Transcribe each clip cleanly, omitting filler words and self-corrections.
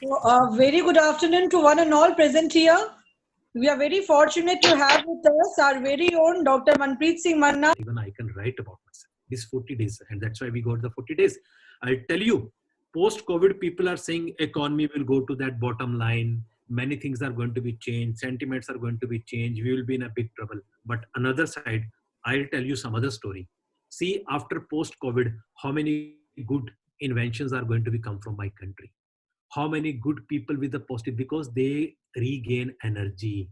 Very good afternoon to one and all present here. We are very fortunate to have with us our very own Dr. Manpreet Singh Manna. Even I can write about myself. These 40 days, and that's why we got the 40 days. I'll tell you, post-COVID, people are saying economy will go to that bottom line. Many things are going to be changed. Sentiments are going to be changed. We will be in a big trouble. But another side, I'll tell you some other story. See, after post-COVID, how many good inventions are going to be come from my country? How many good people with the positive, because they regain energy,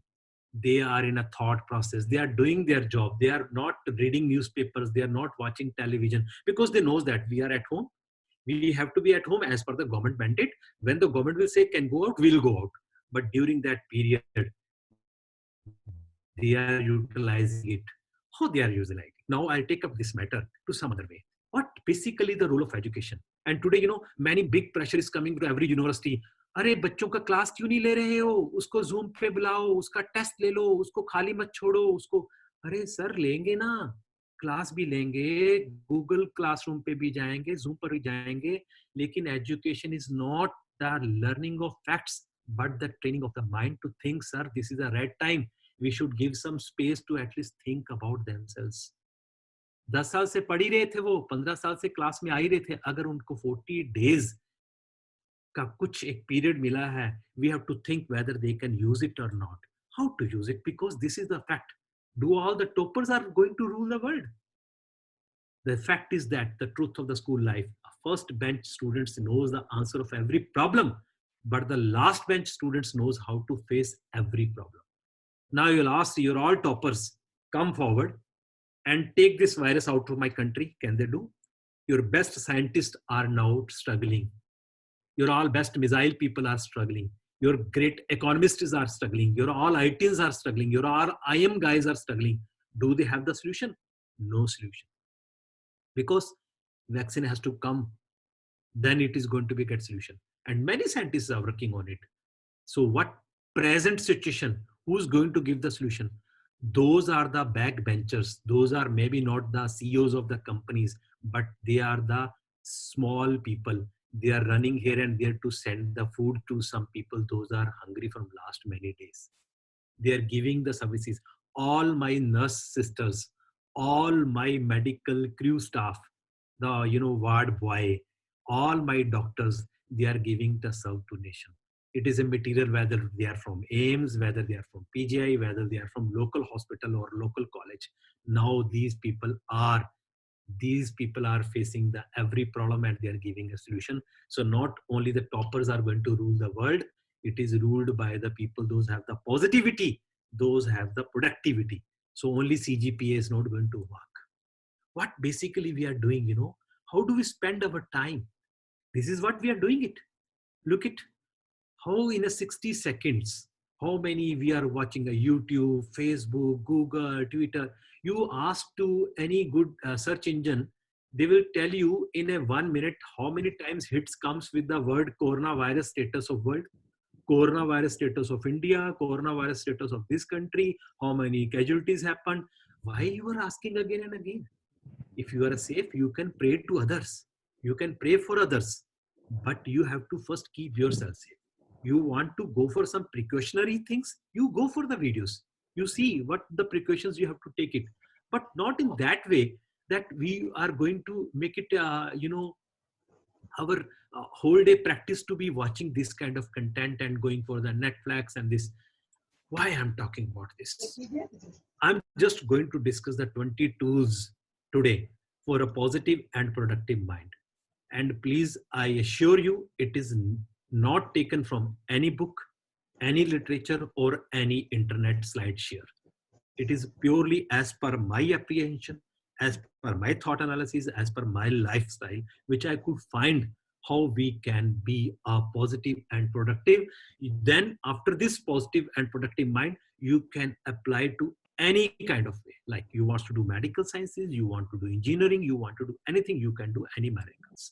they are in a thought process, they are doing their job, they are not reading newspapers, they are not watching television, because they knows that we are at home, we have to be at home as per the government mandate. When the government will say can go out, we'll go out. But during that period, they are utilizing it. How they are utilizing it? Now I'll take up this matter to some other way. What basically the role of education? And today, many big pressure is coming to every university. अरे बच्चों का class क्यों नहीं ले रहे हो, उसको zoom पे बुलाओ, उसका टेस्ट ले लो, उसको खाली मत छोड़ो उसको. अरे सर लेंगे ना, क्लास भी लेंगे, गूगल क्लासरूम पे भी जाएंगे, जूम पर भी जाएंगे, लेकिन education is not the learning of facts but the training of the mind to think, sir, this is the right time, we should give some space to at least think about themselves. 10 साल से पढ़ ही रहे थे वो, 15 साल से class में आ ही रहे थे, अगर उनको 40 days का कुछ एक पीरियड मिला है, we have to think whether they can use it or not. How to use it? Because this is the fact. Do all the toppers are going to rule the world? The fact is that the truth of the school life, first bench students knows the answer of every problem, but the last bench students knows how to face every problem. Now you'll ask, you're all toppers, come forward and take this virus out of my country. Can they do? Your best scientists are now struggling. Your all best missile people are struggling. Your great economists are struggling. Your all ITs are struggling. Your all IM guys are struggling. Do they have the solution? No solution. Because vaccine has to come, then it is going to be a good solution. And many scientists are working on it. So what present situation, who's going to give the solution? Those are the backbenchers. Those are maybe not the CEOs of the companies, but they are the small people. They are running here and there to send the food to some people. Those are hungry from last many days. They are giving the services. All my nurse sisters, all my medical crew staff, the ward boy, all my doctors, they are giving the serve to nation. It is a material, whether they are from AIMS, whether they are from PGI, whether they are from local hospital or local college. Now these people are facing the every problem and they are giving a solution. So not only the toppers are going to rule the world, it is ruled by the people, those have the positivity, those have the productivity. So only CGPA is not going to work. What basically we are doing, how do we spend our time? This is what we are doing it. Look at how in a 60 seconds, how many we are watching a YouTube, Facebook, Google, Twitter. You ask to any good search engine, they will tell you in a 1 minute how many times hits comes with the word coronavirus status of world, coronavirus status of India, coronavirus status of this country, how many casualties happened. Why you are asking again and again? If you are safe, you can pray to others. You can pray for others, but you have to first keep yourself safe. You want to go for some precautionary things, you go for the videos. You see what the precautions you have to take it, but not in that way that we are going to make it, our whole day practice to be watching this kind of content and going for the Netflix and this. Why I'm talking about this? I'm just going to discuss the 20 tools today for a positive and productive mind. And please, I assure you, it is not taken from any book, any literature, or any internet slide share. It is purely as per my apprehension, as per my thought analysis, as per my lifestyle, which I could find how we can be a positive and productive. Then after this positive and productive mind, you can apply to any kind of way. Like you want to do medical sciences, you want to do engineering, you want to do anything, you can do any miracles.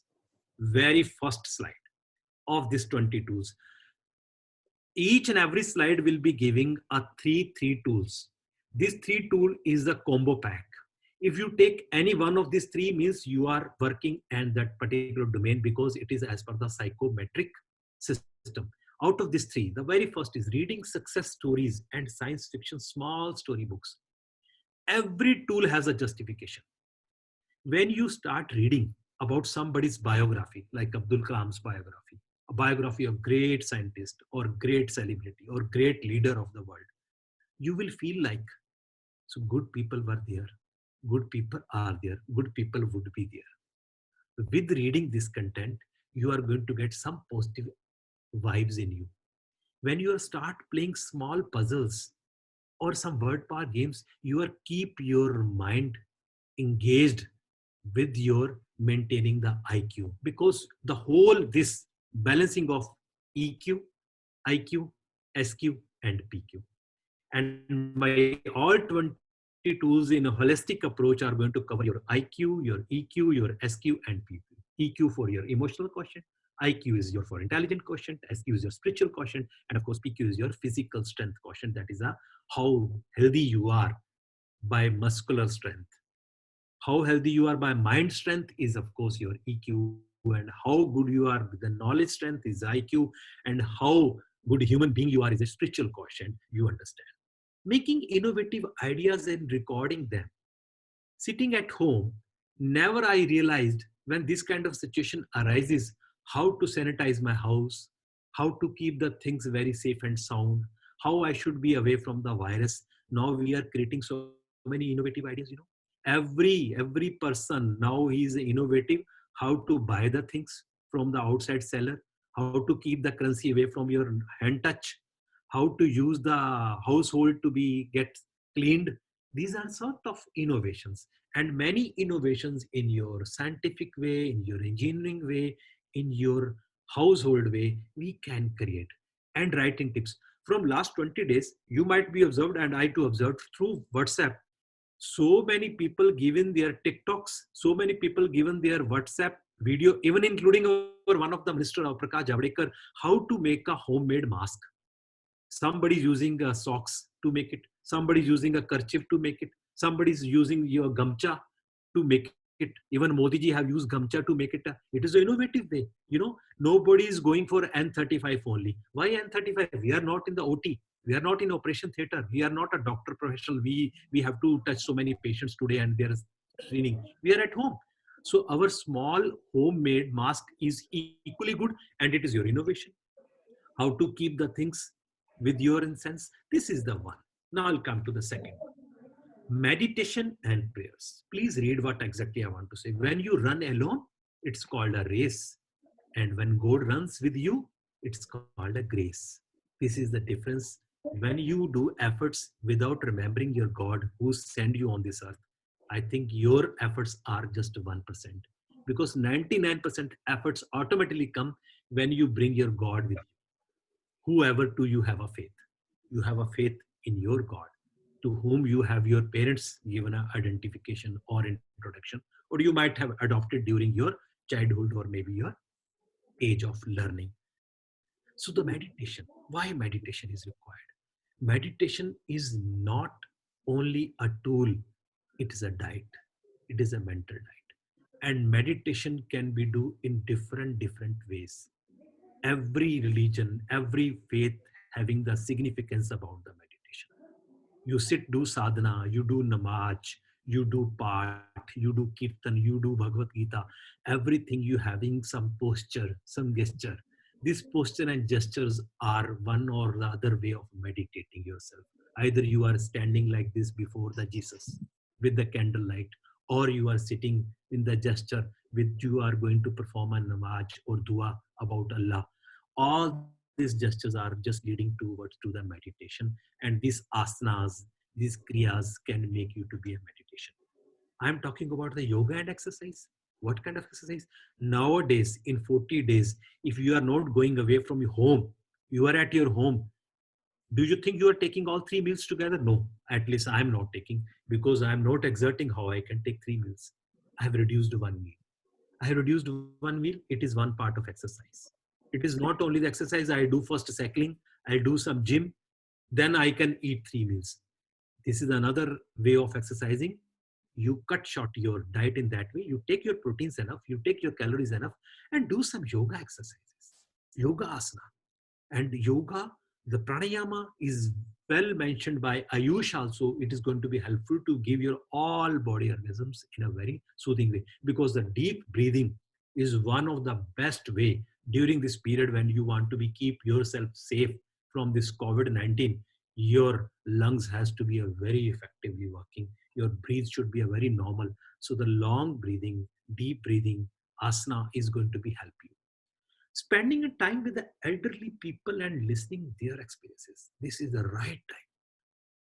Very first slide of this 20 tools. Each and every slide will be giving a three tools. This 3 tool is the combo pack. If you take any one of these 3, means you are working in that particular domain, because it is as per the psychometric system. Out of these three, the very first is reading success stories and science fiction small storybooks. Every tool has a justification. When you start reading about somebody's biography, like Abdul Kalam's biography, a biography of great scientist or great celebrity or great leader of the world, you will feel like, so good people were there, good people are there, good people would be there. With reading this content, you are going to get some positive vibes in you. When you start playing small puzzles or some word power games, you are keep your mind engaged with your maintaining the IQ, because the whole this balancing of EQ, IQ, SQ, and PQ, and my all 20 tools in a holistic approach are going to cover your IQ, your EQ, your SQ, and PQ. EQ for your emotional quotient, IQ is your for intelligent quotient, SQ is your spiritual quotient, and of course PQ is your physical strength quotient. That is a how healthy you are by muscular strength. How healthy you are by mind strength is of course your EQ, and how good you are with the knowledge strength is IQ, and how good human being you are is a spiritual quotient. You understand. Making innovative ideas and recording them. Sitting at home, never I realized when this kind of situation arises how to sanitize my house, how to keep the things very safe and sound, how I should be away from the virus. Now we are creating so many innovative ideas, you know. Every person now he is innovative, how to buy the things from the outside seller, how to keep the currency away from your hand touch, how to use the household to be get cleaned. These are sort of innovations, and many innovations in your scientific way, in your engineering way, in your household way we can create. And writing tips from last 20 days you might be observed, and I too observed through WhatsApp, so many people given their TikToks, so many people given their WhatsApp video, even including our one of the minister of Prakash Javadekar, how to make a homemade mask. Somebody's using socks to make it, somebody's using a kerchief to make it, somebody's using your gamcha to make it. Even Modi ji have used gamcha to make it. It is an innovative way, you know. Nobody is going for N35 only. Why N35? We are not in the OT, we are not in operation theater, we are not a doctor professional, we have to touch so many patients today and there is screening. We are at home, so our small homemade mask is equally good, and it is your innovation. How to keep the things with your incense. This is the one. Now I'll come to the second. Meditation and prayers. Please read what exactly I want to say. When you run alone, it's called a race. And when God runs with you, it's called a grace. This is the difference. When you do efforts without remembering your God who sent you on this earth, I think your efforts are just 1%. Because 99% efforts automatically come when you bring your God with you. Whoever do you have a faith? You have a faith in your God, to whom you have your parents given an identification or introduction, or you might have adopted during your childhood or maybe your age of learning. So the meditation, why meditation is required? Meditation is not only a tool, it is a diet. It is a mental diet. And meditation can be do in different ways. Every religion, every faith having the significance about the meditation. You sit, do sadhana, you do namaz, you do part, you do kirtan, you do Bhagavad Gita, everything you having some posture, some gesture. These posture and gestures are one or the other way of meditating yourself. Either you are standing like this before the Jesus with the candlelight, or you are sitting in the gesture which you are going to perform a namaz or dua about Allah. All these gestures are just leading towards to the meditation, and these asanas, these kriyas can make you to be a meditation. I'm talking about the yoga and exercise. What kind of exercise? Nowadays, in 40 days, if you are not going away from your home, you are at your home. Do you think you are taking all 3 meals together? No, at least I'm not taking, because I'm not exerting how I can take 3 meals. I have reduced 1 meal. I have reduced 1 meal. It is one part of exercise. It is not only the exercise. I do first cycling, I do some gym, then I can eat 3 meals. This is another way of exercising. You cut short your diet in that way. You take your proteins enough, you take your calories enough, and do some yoga exercises. Yoga asana. And yoga, the pranayama is well mentioned by Ayush also. It is going to be helpful to give your all body organisms in a very soothing way, because the deep breathing is one of the best way during this period when you want to be keep yourself safe from this COVID-19. Your lungs has to be a very effectively working. Your breathe should be a very normal. So the long breathing, deep breathing, asana is going to be help you. Spending a time with the elderly people and listening their experiences. This is the right time,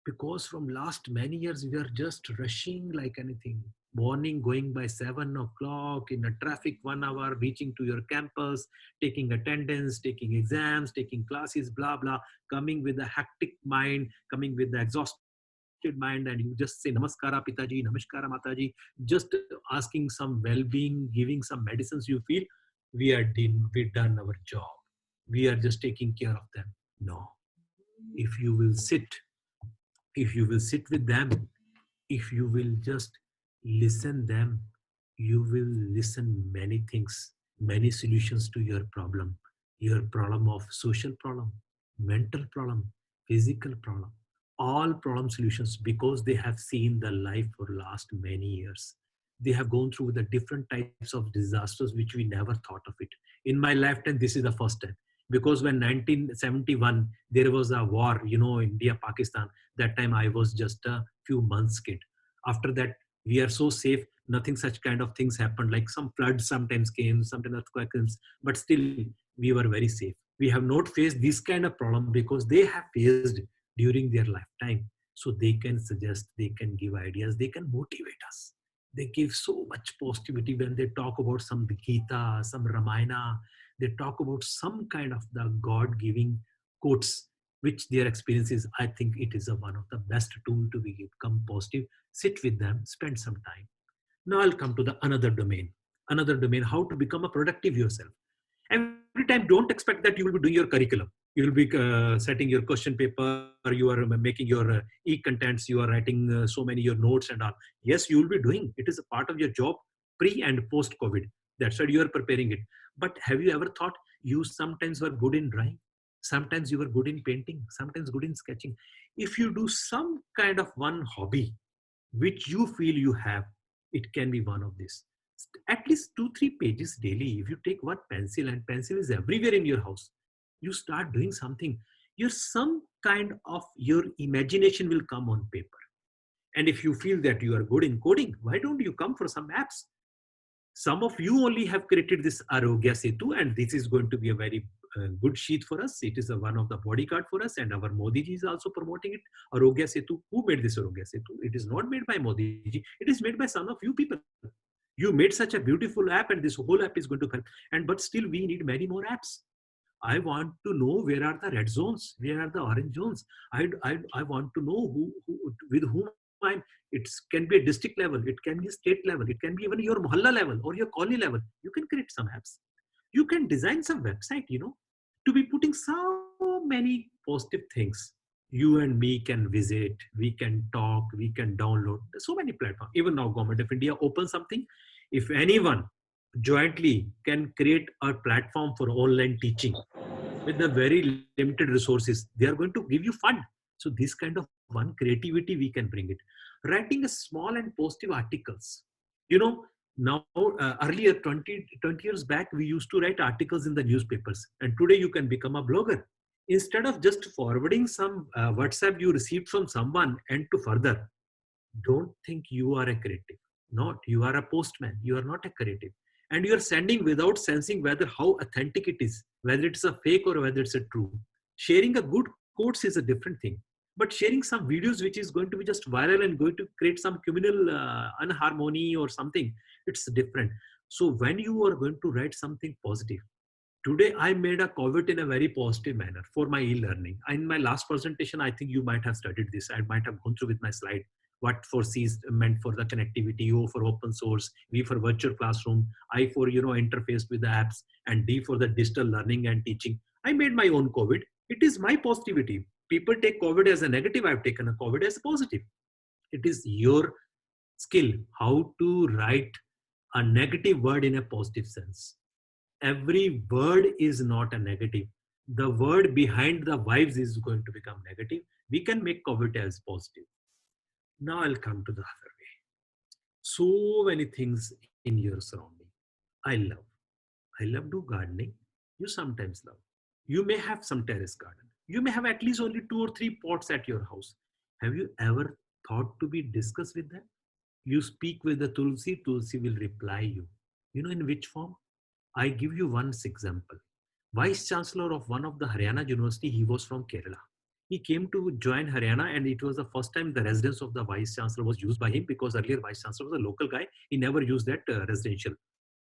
because from last many years we are just rushing like anything. Morning going by 7 o'clock in a traffic 1 hour, reaching to your campus, taking attendance, taking exams, taking classes, blah blah, coming with a hectic mind, coming with the exhausted mind, and you just say namaskara pitaji, namaskara mataji, just asking some well-being, giving some medicines. You feel we done our job, we are just taking care of them. No, if you will sit, if you will sit with them, if you will just listen them, you will listen many things, many solutions to your problem of social problem, mental problem, physical problem, all problem solutions, because they have seen the life for last many years. They have gone through the different types of disasters which we never thought of it. In my lifetime, this is the first time, because when 1971 there was a war, India Pakistan, that time I was just a few months kid. After that, we are so safe. Nothing such kind of things happened. Like some floods sometimes came, sometimes earthquake comes, but still we were very safe. We have not faced this kind of problem because they have faced during their lifetime. So they can suggest, they can give ideas, they can motivate us. They give so much positivity when they talk about some Gita, some Ramayana. They talk about some kind of the God-giving quotes which their experience is. I think it is one of the best tool to become positive. Sit with them, spend some time. Now I'll come to the another domain, how to become a productive yourself. Every time, don't expect that you will be doing your curriculum. You will be setting your question paper, you are making your e-contents, you are writing so many your notes and all. Yes, you will be doing. It is a part of your job pre and post COVID. That's why you are preparing it. But have you ever thought you sometimes were good in drawing? Sometimes you were good in painting, sometimes good in sketching. If you do some kind of one hobby which you feel you have, it can be one of this. At least 2-3 pages daily. If you take one pencil, and pencil is everywhere in your house, you start doing something, your some kind of your imagination will come on paper. And if you feel that you are good in coding, why don't you come for some apps? Some of you only have created this Arogya Setu, and this is going to be a very good sheet for us. It is one of the bodyguard for us, and our Modi ji is also promoting it. Arogya Setu. Who made this Arogya Setu? It is not made by Modi ji. It is made by some of you people. You made such a beautiful app, and this whole app is going to help. And but still, we need many more apps. I want to know where are the red zones, where are the orange zones. I want to know who with whom I'm. It can be a district level, it can be a state level, it can be even your mohalla level or your colony level. You can create some apps. You can design some website, to be putting so many positive things. You and me can visit, we can talk, we can download. There's so many platforms. Even now, Government of India opens something. If anyone jointly can create a platform for online teaching with the very limited resources, they are going to give you fund. So this kind of one creativity we can bring it. Writing a small and positive articles. Now earlier 20 years back, we used to write articles in the newspapers, and today you can become a blogger. Instead of just forwarding some WhatsApp you received from someone and to further, don't think you are a creative. Not, you are a postman. You are not a creative. And you are sending without sensing whether how authentic it is, whether it's a fake or whether it's a true. Sharing a good quotes is a different thing. But sharing some videos which is going to be just viral and going to create some communal unharmony or something, it's different. So when you are going to write something positive, today I made a COVID in a very positive manner for my e-learning. In my last presentation, I think you might have studied this. I might have gone through with my slide. What for C is meant for the connectivity, O for open source, V for virtual classroom, I for interface with the apps, and D for the digital learning and teaching. I made my own COVID. It is my positivity. People take COVID as a negative. I've taken a COVID as a positive. It is your skill how to write a negative word in a positive sense. Every word is not a negative. the word behind the vibes is going to become negative. We can make COVID as positive. Now I'll come to the other way. So many things in your surrounding. I love. I love do gardening. You sometimes love. You may have some terrace garden. You may have at least only 2 or 3 pots at your house. Have you ever thought to be discussed with them? You speak with the Tulsi, Tulsi will reply you. You know in which form? I give you one example. Vice Chancellor of one of the Haryana University, he was from Kerala. He came to join Haryana and it was the first time the residence of the Vice Chancellor was used by him because earlier Vice Chancellor was a local guy. He never used that residential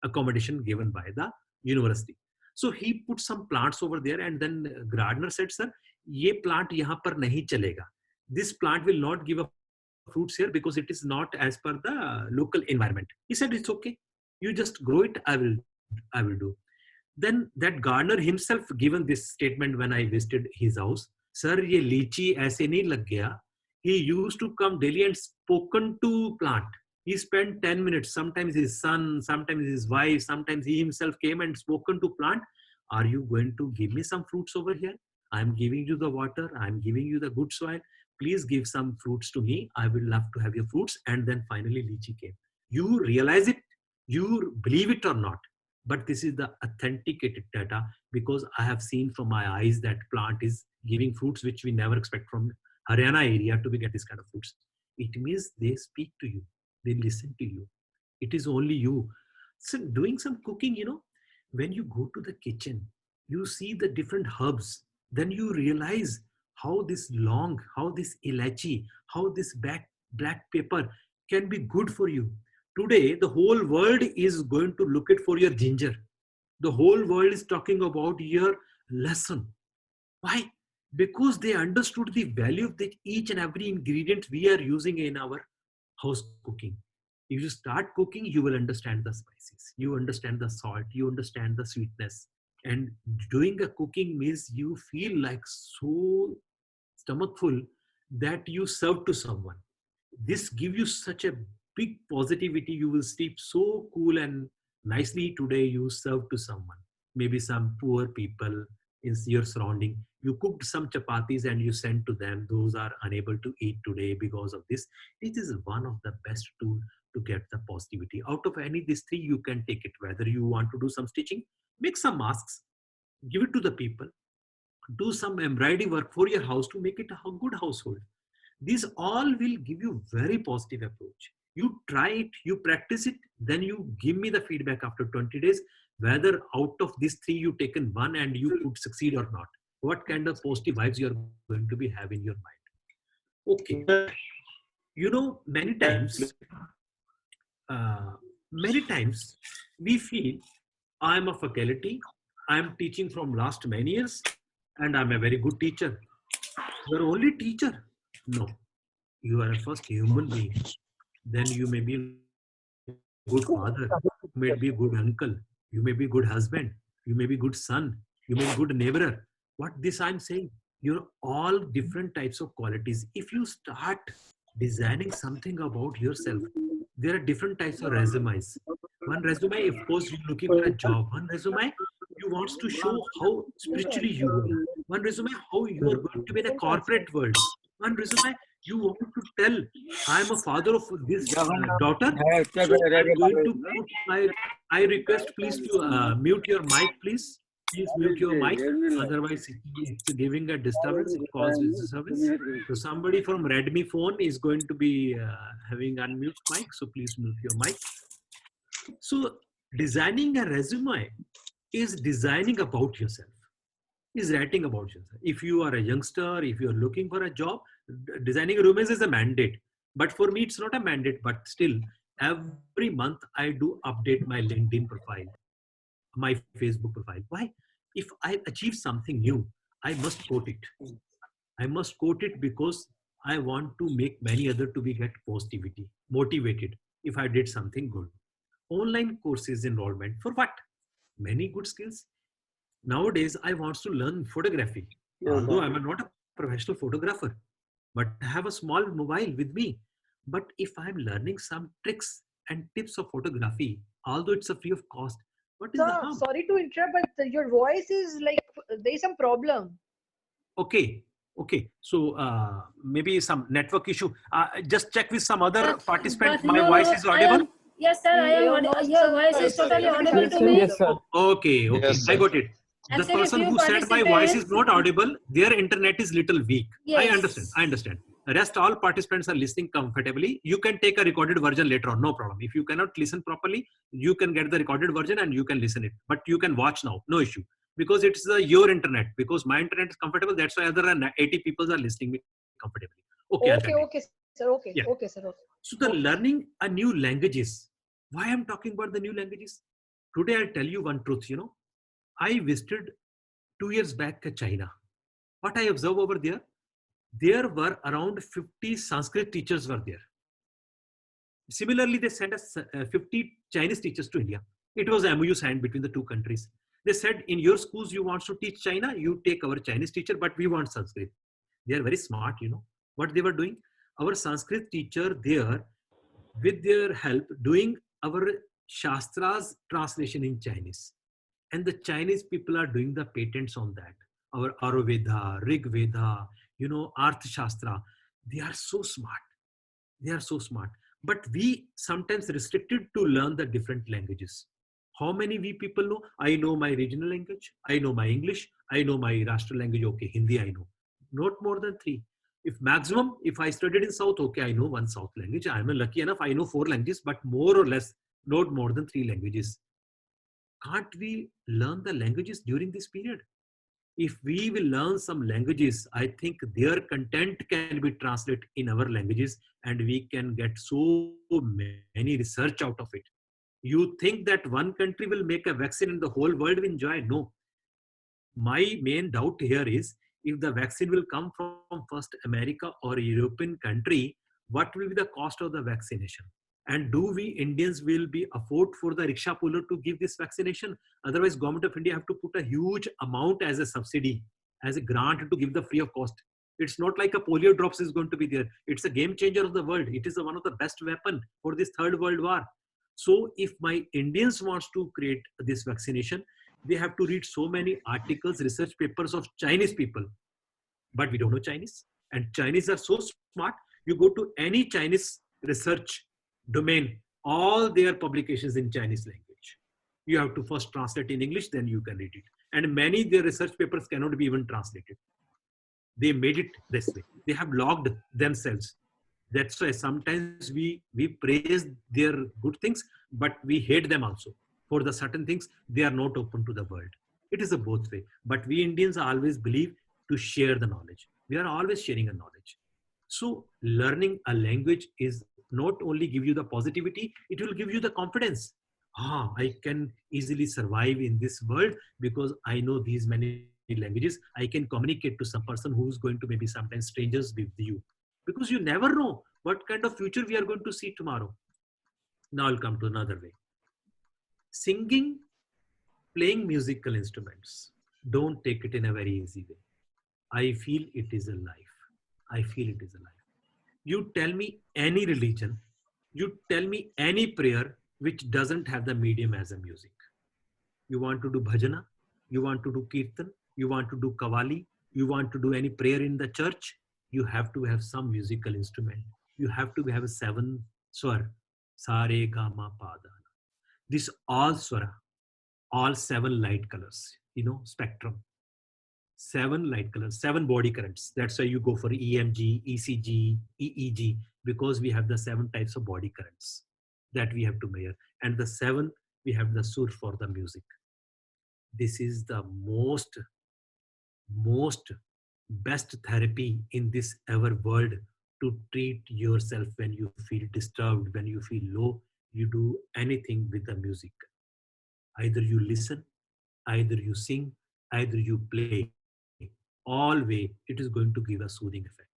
accommodation given by the university. So he put some plants over there and then gardener said, sir, ये plant यहाँ पर नहीं चलेगा. This plant will not give a fruits here because it is not as per the local environment. He said, it's okay. You just grow it. I will do. Then that gardener himself given this statement when I visited his house. Sir, ये लीची ऐसे नहीं लग गया. He used to come daily and spoken to plant. He spent 10 minutes. Sometimes his son, sometimes his wife, sometimes he himself came and spoken to plant. Are you going to give me some fruits over here? I'm giving you the water. I'm giving you the good soil. Please give some fruits to me. I will love to have your fruits. And then finally lychee came. You realize it. You believe it or not. But this is the authenticated data because I have seen from my eyes that plant is giving fruits which we never expect from Haryana area to get this kind of fruits. It means they speak to you. They listen to you. It is only you. So doing some cooking, when you go to the kitchen, you see the different herbs. Then you realize how this long, how this ilachi, how this black pepper can be good for you. Today, the whole world is going to look at for your ginger. The whole world is talking about your lesson. Why? Because they understood the value of each and every ingredient we are using in our house cooking. If you start cooking, you will understand the spices. You understand the salt. You understand the sweetness. And doing a cooking means you feel like so stomach full that you serve to someone. This gives you such a big positivity. You will sleep so cool and nicely today. You serve to someone, maybe some poor people in your surrounding. You cooked some chapatis and you sent to them. Those are unable to eat today because of this. It is one of the best tools to get the positivity. Out of any these three, you can take it. Whether you want to do some stitching, make some masks, give it to the people, do some embroidery work for your house to make it a good household. These all will give you very positive approach. You try it, you practice it, then you give me the feedback after 20 days, whether out of these three you taken one and you could succeed or not. What kind of positive vibes you are going to be have in your mind. Okay. Many times we feel I'm a faculty, I'm teaching from last many years and I'm a very good teacher. You're only teacher. No, you are a first human being. Then you may be a good father, you may be a good uncle, you may be a good husband, you may be a good son, you may be a good neighbor. What this I'm saying, you're all different types of qualities. If you start designing something about yourself, there are different types of resumes. One resume, of course, you're looking for a job. One resume, you want to show how spiritually you are. One resume, how you are going to be in a corporate world. One resume, you want to tell, I am a father of this daughter. So I'm going to put I request please to mute your mic, please. Please mute your mic. Otherwise, it's giving a disturbance. It causes disturbance. So somebody from Redmi phone is going to be having unmute mic. So please mute your mic. So designing a resume is designing about yourself. Is writing about yourself. If you are a youngster, if you are looking for a job, designing a resume is a mandate. But for me, it's not a mandate. But still, every month I do update my LinkedIn profile, my Facebook profile. Why? If I achieve something new, I must quote it. I must quote it because I want to make many other to be get positivity, motivated if I did something good. Online courses enrollment for what? Many good skills. Nowadays, I want to learn photography. Although I'm not a professional photographer, but I have a small mobile with me. But if I'm learning some tricks and tips of photography, although it's a free of cost, What is the Sir, harm? sorry to interrupt, but your voice is like there is some problem. Okay. Okay. So maybe some network issue. Just check with some other participant. But My your voice is I audible. am yes sir, I am No, your sir, voice is it's totally little bit audible Yes, to sir. me. Yes, sir. Okay. Okay. Yes, I sir. got it. The Actually, person few who said my voice is participants, not audible, their internet is little weak. I understand. yes. I understand. The rest all participants are listening comfortably. You can take a recorded version later on, no problem. If you cannot listen properly, you can get the recorded version and you can listen it. But you can watch now, no issue. Because it's your internet. Because my internet is comfortable, that's why other than 80 people are listening me comfortably. Okay, I'll continue. Okay, sir. Okay, Yeah. okay, sir. Okay. So the learning a new languages. Why I'm talking about the new languages? Today I'll tell you one truth. I visited 2 years back China. What I observed over there were around 50 Sanskrit teachers were there. Similarly, they sent us 50 Chinese teachers to India. It was MOU signed between the two countries. They said, in your schools, you want to teach China, you take our Chinese teacher, but we want Sanskrit. They are very smart, what they were doing. Our Sanskrit teacher there, with their help, doing our Shastra's translation in Chinese. And the Chinese people are doing the patents on that. Our Ayurveda, Rig Veda, Arth Shastra. They are so smart. They are so smart. But we sometimes restricted to learn the different languages. How many we people know? I know my regional language. I know my English. I know my Rashtra language. Okay, Hindi I know. Not more than 3. If I studied in South, okay, I know one South language. I'm lucky enough, I know 4 languages, but more or less, not more than 3 languages. Can't we learn the languages during this period? If we will learn some languages, I think their content can be translated in our languages and we can get so many research out of it. You think that one country will make a vaccine and the whole world will enjoy? No. My main doubt here is if the vaccine will come from first America or European country, what will be the cost of the vaccination? And do we Indians will be afford for the rickshaw puller to give this vaccination? Otherwise, government of India have to put a huge amount as a subsidy, as a grant to give the free of cost. It's not like a polio drops is going to be there. It's a game changer of the world. It is one of the best weapon for this third world war. So if my Indians wants to create this vaccination, they have to read so many articles, research papers of Chinese people. But we don't know Chinese. And Chinese are so smart. You go to any Chinese research domain, all their publications in Chinese language. You have to first translate in English, then you can read it. And many their research papers cannot be even translated. They made it this way. They have logged themselves. That's why sometimes we praise their good things, but we hate them also. For the certain things, they are not open to the world. It is a both way. But we Indians always believe to share the knowledge. We are always sharing a knowledge. So learning a language is not only give you the positivity, it will give you the confidence. I can easily survive in this world because I know these many languages. I can communicate to some person who's going to maybe sometimes strangers with you. Because you never know what kind of future we are going to see tomorrow. Now I'll come to another way. Singing, playing musical instruments. Don't take it in a very easy way. I feel it is a life. I feel it is a life. You tell me any religion, you tell me any prayer which doesn't have the medium as a music. You want to do bhajana, you want to do kirtan, you want to do kavali, you want to do any prayer in the church, you have to have some musical instrument. You have to have a 7 swar, sa re ga ma pa da. This all swara, all 7 light colors, spectrum. 7 light colors, 7 body currents. That's why you go for EMG, ECG, EEG, because we have the 7 types of body currents that we have to measure. And the 7, we have the sur for the music. This is the most best therapy in this ever world to treat yourself when you feel disturbed, when you feel low. You do anything with the music. Either you listen, either you sing, either you play. All way, it is going to give a soothing effect.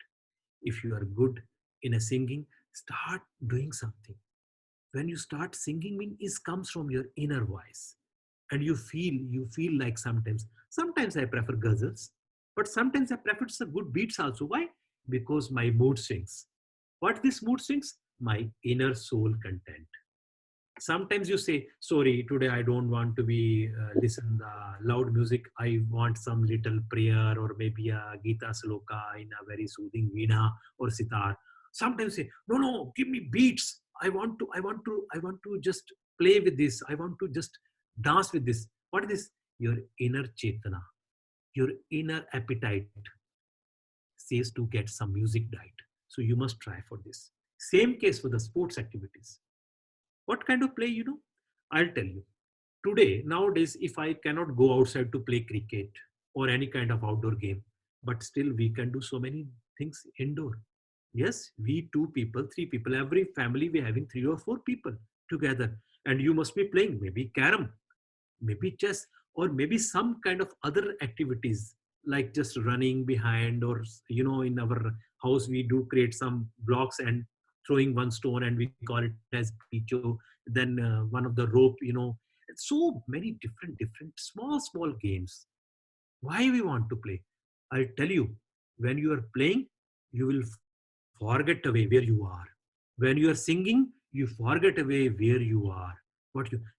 If you are good in a singing, start doing something. When you start singing, it comes from your inner voice. And you feel like sometimes I prefer ghazals, but sometimes I prefer some good beats also. Why? Because my mood swings. What this mood swings? My inner soul content. Sometimes you say, sorry, today I don't want to be listen loud music. I want some little prayer or maybe a Gita sloka in a very soothing veena or sitar. Sometimes say, no, no, give me beats. I want to just play with this. I want to just dance with this. What is this? Your inner chetana, your inner appetite says to get some music diet. So you must try for this. Same case for the sports activities. What kind of play, I'll tell you. Today, nowadays, if I cannot go outside to play cricket or any kind of outdoor game, but still we can do so many things indoor. Yes, we two people, three people, every family we're having three or four people together. And you must be playing maybe carom, maybe chess, or maybe some kind of other activities like just running behind, or in our house we do create some blocks and throwing one stone and we call it as picho. Then one of the rope, so many different small games. Why we want to play? I'll tell you, when you are playing, you will forget away where you are. When you are singing, you forget away where you are.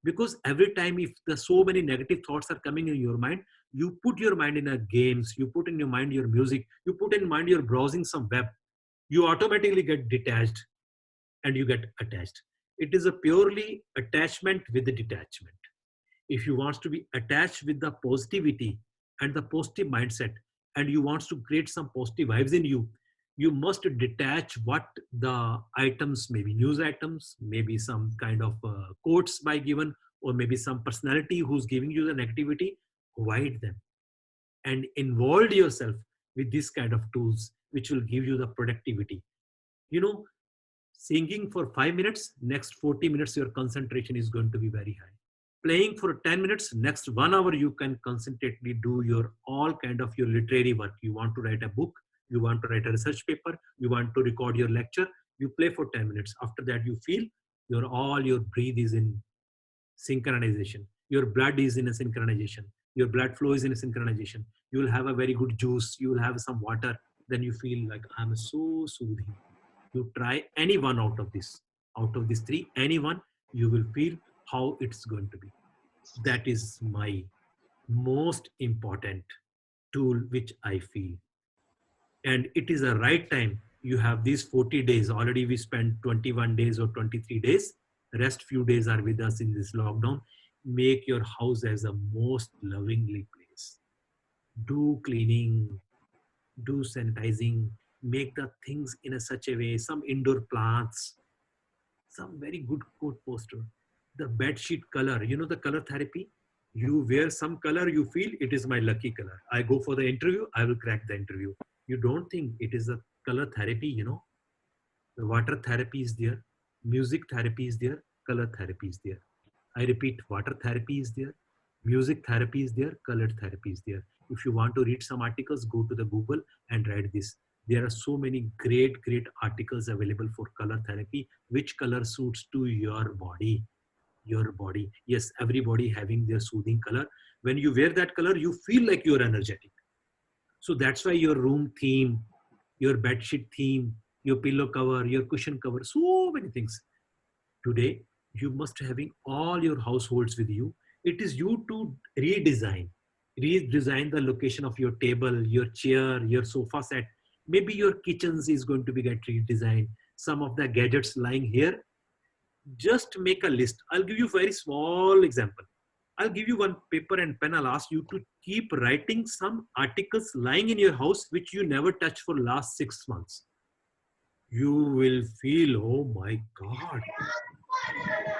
Because every time if the so many negative thoughts are coming in your mind, you put your mind in a games, you put in your mind your music, you put in mind you're browsing some web, you automatically get detached and you get attached. It is a purely attachment with the detachment. If you want to be attached with the positivity and the positive mindset, and you want to create some positive vibes in you, you must detach what the items, maybe news items, maybe some kind of quotes by given, or maybe some personality who's giving you the negativity, avoid them and involve yourself with this kind of tools which will give you the productivity. you know Singing for 5 minutes, next 40 minutes your concentration is going to be very high. Playing for 10 minutes, next 1 hour you can concentrately do your all kind of your literary work. You want to write a book, you want to write a research paper, you want to record your lecture, you play for 10 minutes. After that you feel your breathe is in synchronization, your blood is in a synchronization, your blood flow is in a synchronization. You will have a very good juice, you will have some water, then you feel like I'm so soothing. You try any one out of these three, anyone, you will feel how it's going to be. That is my most important tool which I feel. And it is a right time. You have these 40 days already, we spent 21 days or 23 days, rest few days are with us in this lockdown. Make your house as a most lovingly place. Do cleaning, do sanitizing, make the things in a such a way, some indoor plants, some very good quote poster. The bed sheet color, the color therapy. You wear some color, you feel it is my lucky color. I go for the interview, I will crack the interview. You don't think it is a color therapy. The water therapy is there, music therapy is there, color therapy is there. I repeat, water therapy is there, music therapy is there, color therapy is there. If you want to read some articles, go to the Google and write this. There are so many great articles available for color therapy. Which color suits to your body? Your body. Yes, everybody having their soothing color. When you wear that color, you feel like you're energetic. So that's why your room theme, your bedsheet theme, your pillow cover, your cushion cover, so many things. Today, you must having all your households with you. It is you to redesign the location of your table, your chair, your sofa set. Maybe your kitchens is going to be get redesigned. Some of the gadgets lying here, just make a list. I'll give you a very small example. I'll give you one paper and pen. I'll ask you to keep writing some articles lying in your house which you never touched for last 6 months. You will feel, oh my God,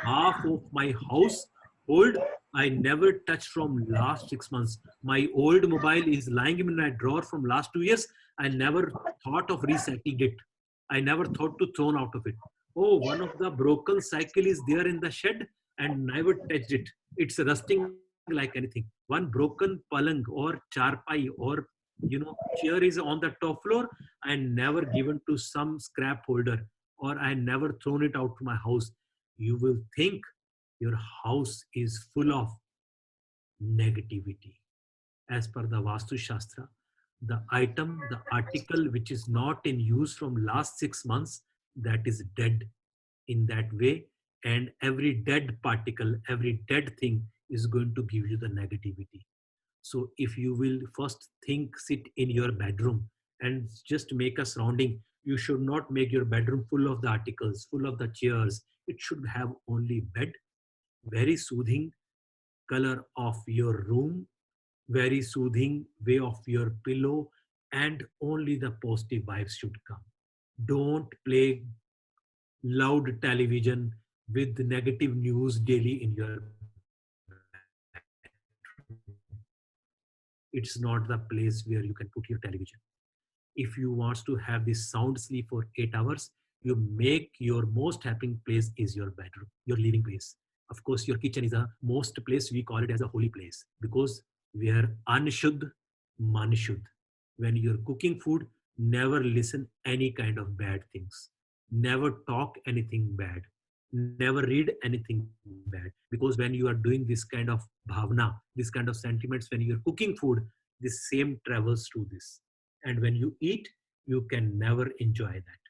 half of my household I never touched from last 6 months. My old mobile is lying in my drawer from last 2 years. I never thought of recycling it. I never thought to throw out of it. Oh, one of the broken cycle is there in the shed and never touched it. It's rusting like anything. One broken palang or charpai or chair is on the top floor and never given to some scrap holder, or I never thrown it out to my house. You will think your house is full of negativity. As per the Vastu Shastra, the item, the article which is not in use from last 6 months, that is dead. In that way, and every dead particle, every dead thing is going to give you the negativity. So if you will first think, sit in your bedroom and just make a surrounding, you should not make your bedroom full of the articles, full of the chairs. It should have only bed, very soothing color of your room, very soothing way of your pillow, and only the positive vibes should come. Don't play loud television with negative news daily in your it's not the place where you can put your television. If you want to have this sound sleep for 8 hours, you make your most happy place is your bedroom, your living place. Of course, your kitchen is a most place, we call it as a holy place, because where anshuddh man shuddh. When you're cooking food, never listen any kind of bad things, never talk anything bad, never read anything bad, because when you are doing this kind of bhavna, this kind of sentiments, when you're cooking food, this same travels through this, and when you eat, you can never enjoy that.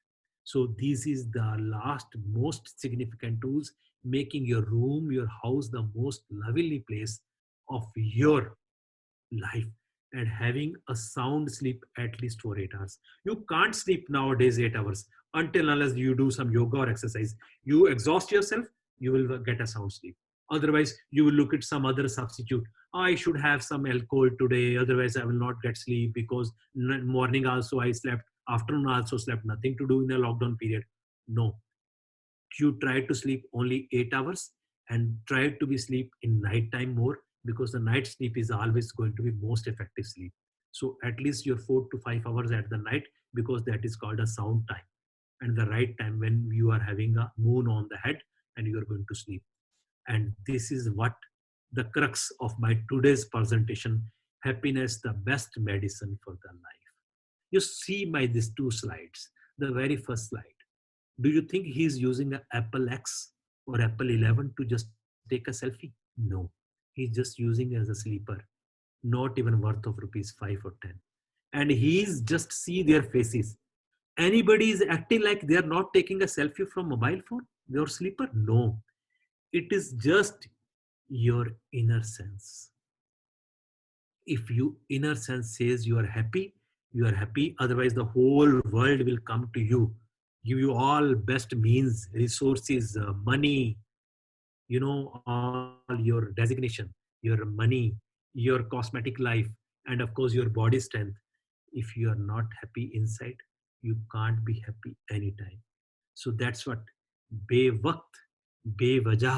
So this is the last most significant tools, making your room, your house the most lovely place of your life, and having a sound sleep at least for 8 hours. You can't sleep nowadays 8 hours until unless you do some yoga or exercise. You exhaust yourself, you will get a sound sleep. Otherwise, you will look at some other substitute. I should have some alcohol today, otherwise I will not get sleep because morning also I slept, afternoon also slept, nothing to do in a lockdown period. No, you try to sleep only 8 hours and try to be sleep in night time more, because the night sleep is always going to be most effective sleep. So at least your 4 to 5 hours at the night, because that is called a sound time and the right time when you are having a moon on the head and you are going to sleep. And this is what the crux of my today's presentation: happiness, the best medicine for the life. You see my these two slides. The very first slide, do you think he's using an Apple X or Apple 11 to just take a selfie? No, he's just using it as a sleeper, not even worth of rupees 5 or 10. And he's just see their faces. Anybody is acting like they're not taking a selfie from mobile phone, your sleeper? No, it is just your inner sense. If you inner sense says you are happy, you are happy. Otherwise, the whole world will come to you, give you all best means, resources, money, all your designation, your money, your cosmetic life, and of course, your body strength. If you are not happy inside, you can't be happy anytime. So that's what बेवक्त बेवजह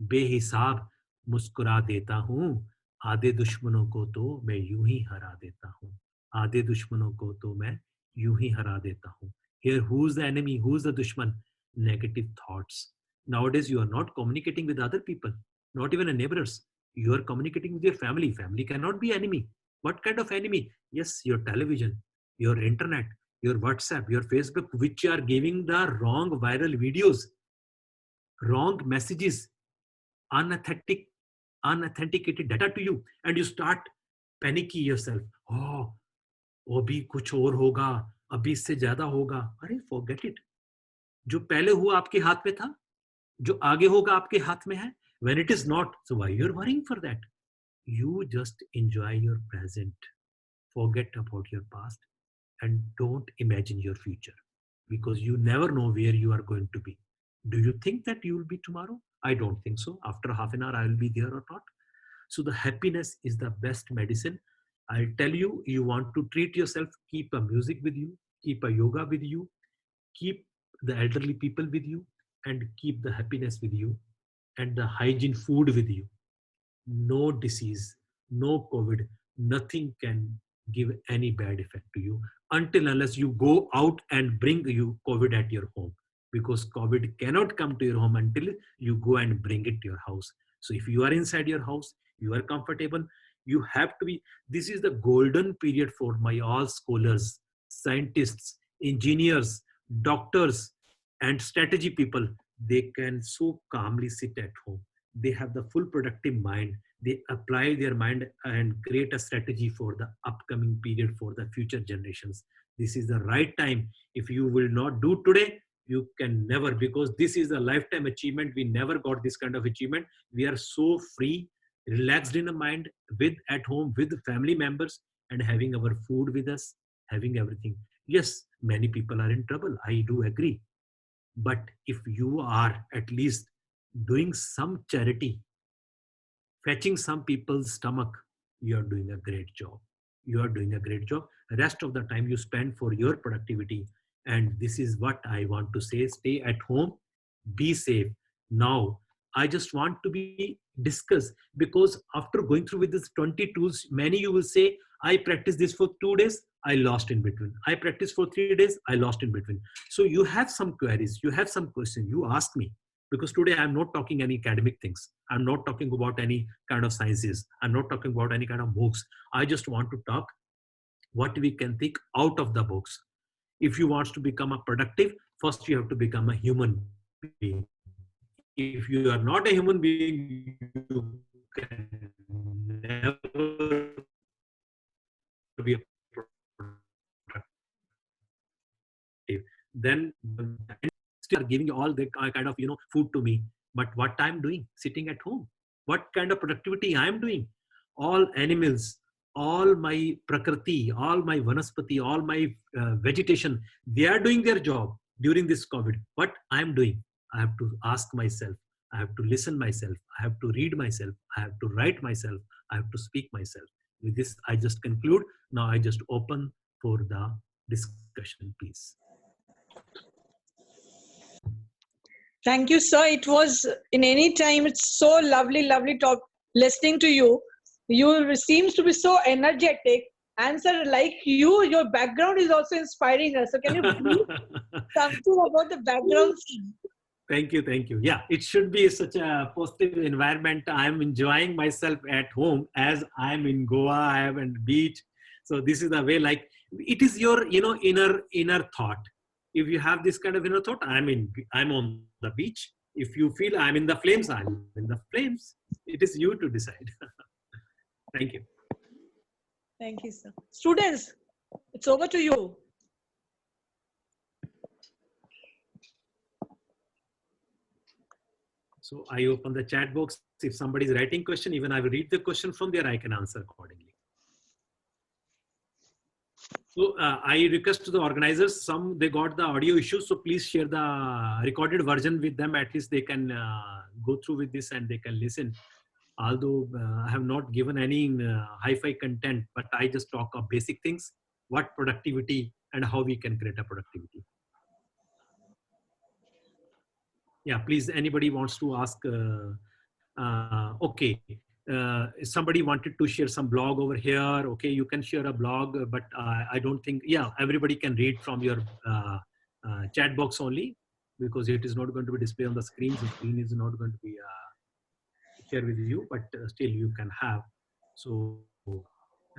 बेहिसाब मुस्कुरा देता हूँ, आधे दुश्मनों को तो मैं यूं ही हरा देता हूँ, आधे दुश्मनों को तो मैं यूं ही हरा देता हूँ. Here, who's the enemy? Who's the dushman? Negative thoughts. Nowadays, you are not communicating with other people, not even neighbors. You are communicating with your family. Family cannot be enemy. What kind of enemy? Yes, your television, your internet, your WhatsApp, your Facebook, which are giving the wrong viral videos, wrong messages, unauthentic, unauthenticated data to you, and you start panicking yourself. Oh, अभी कुछ और होगा, अभी इससे ज्यादा होगा. अरे forget it. जो पहले हुआ आपके हाथ में था, जो आगे होगा आपके हाथ में है. When it is not, so why you're worrying for that? You just enjoy your present. Forget about your past and don't imagine your future, because you never know where you are going to be. Do you think that you will be tomorrow? I don't think so. After half an hour, I will be there or not. So the happiness is the best medicine. I'll tell you, you want to treat yourself, keep a music with you, keep a yoga with you, keep the elderly people with you, and keep the happiness with you, and the hygiene food with you. No disease, no COVID, nothing can give any bad effect to you until unless you go out and bring you COVID at your home, because COVID cannot come to your home until you go and bring it to your house. So if you are inside your house, you are comfortable, you have to be, this is the golden period for my all scholars, scientists, engineers, doctors, and strategy people. They can so calmly sit at home. They have the full productive mind. They apply their mind and create a strategy for the upcoming period for the future generations. This is the right time. If you will not do today, You can never, because this is a lifetime achievement. We never got this kind of achievement. We are so free, relaxed in the mind, with at home with family members, and having our food with us, having everything. Yes, many people are in trouble, I do agree. But if you are at least doing some charity, fetching some people's stomach, you are doing a great job. You are doing a great job. The rest of the time you spend for your productivity. And this is what I want to say: stay at home, be safe. Now I just want to be discussed, because after going through with this 20 tools, many you will say, I practiced this for 2 days, I lost in between. I practiced for 3 days, I lost in between. So you have some queries, you have some questions, you ask me. Because today I'm not talking any academic things. I'm not talking about any kind of sciences. I'm not talking about any kind of books. I just want to talk what we can think out of the books. If you want to become a productive, first you have to become a human being. If you are not a human being, you can never be a productive. Then still are giving all the kind of food to me, but what I'm doing sitting at home, what kind of productivity I'm doing? All animals, all my prakriti, all my vanaspati, all my vegetation, they are doing their job during this COVID. What I'm doing, I have to ask myself, I have to listen myself, I have to read myself, I have to write myself, I have to speak myself. With this I just conclude. Now I just open for the discussion, please. Thank you, sir. It was in any time. It's so lovely, lovely talk listening to you. You seems to be so energetic. And sir, like you, your background is also inspiring us. So can you please something about the background? Thank you, thank you. Yeah, it should be such a positive environment. I'm enjoying myself at home as I'm in Goa. I am on beach. So this is the way. Like, it is your inner thought. If you have this kind of inner thought, I'm on the beach. If you feel I'm in the flames, I'm in the flames. It is you to decide. Thank you. Thank you, sir. Students, it's over to you. So I open the chat box. If somebody is writing question, even I will read the question from there, I can answer accordingly. So I request to the organizers, some they got the audio issues, so please share the recorded version with them. At least they can go through with this and they can listen. Although I have not given any hi-fi content, but I just talk of basic things, what productivity and how we can create a productivity. Yeah, please, anybody wants to ask, okay. Somebody wanted to share some blog over here. Okay, you can share a blog, but I don't think, yeah, everybody can read from your chat box only, because it is not going to be displayed on the screen. The screen is not going to be shared with you, but still you can have. So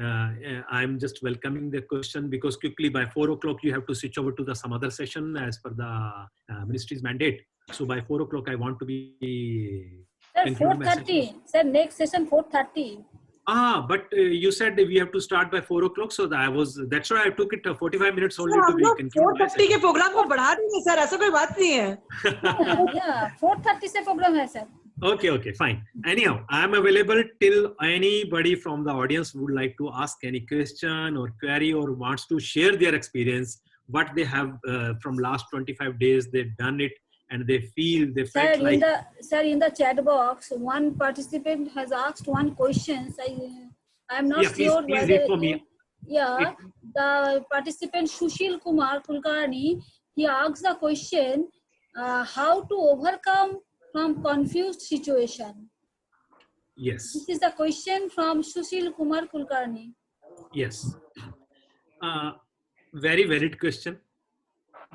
I'm just welcoming the question, because quickly by 4 o'clock you have to switch over to some other session as per the ministry's mandate. So by 4 o'clock I want to be. Sir, 4:30. Sir, next session 4:30. But you said we have to start by 4 o'clock, so that's why I took it 45 minutes only to be concluded. 4:30 के programme को बढ़ा देंगे sir, ऐसा कोई बात नहीं है. Yeah, 4:30 से program है sir. Okay, fine. Anyhow, I am available till anybody from the audience would like to ask any question or query or wants to share their experience, what they have from last 25 days, they've done it and they felt like. In the chat box, one participant has asked one question. I am not sure please read for me. The participant Sushil Kumar Kulkarni, he asked the question, how to overcome from confused situation. Yes. This is the question from Sushil Kumar Kulkarni. Yes. Very valid question,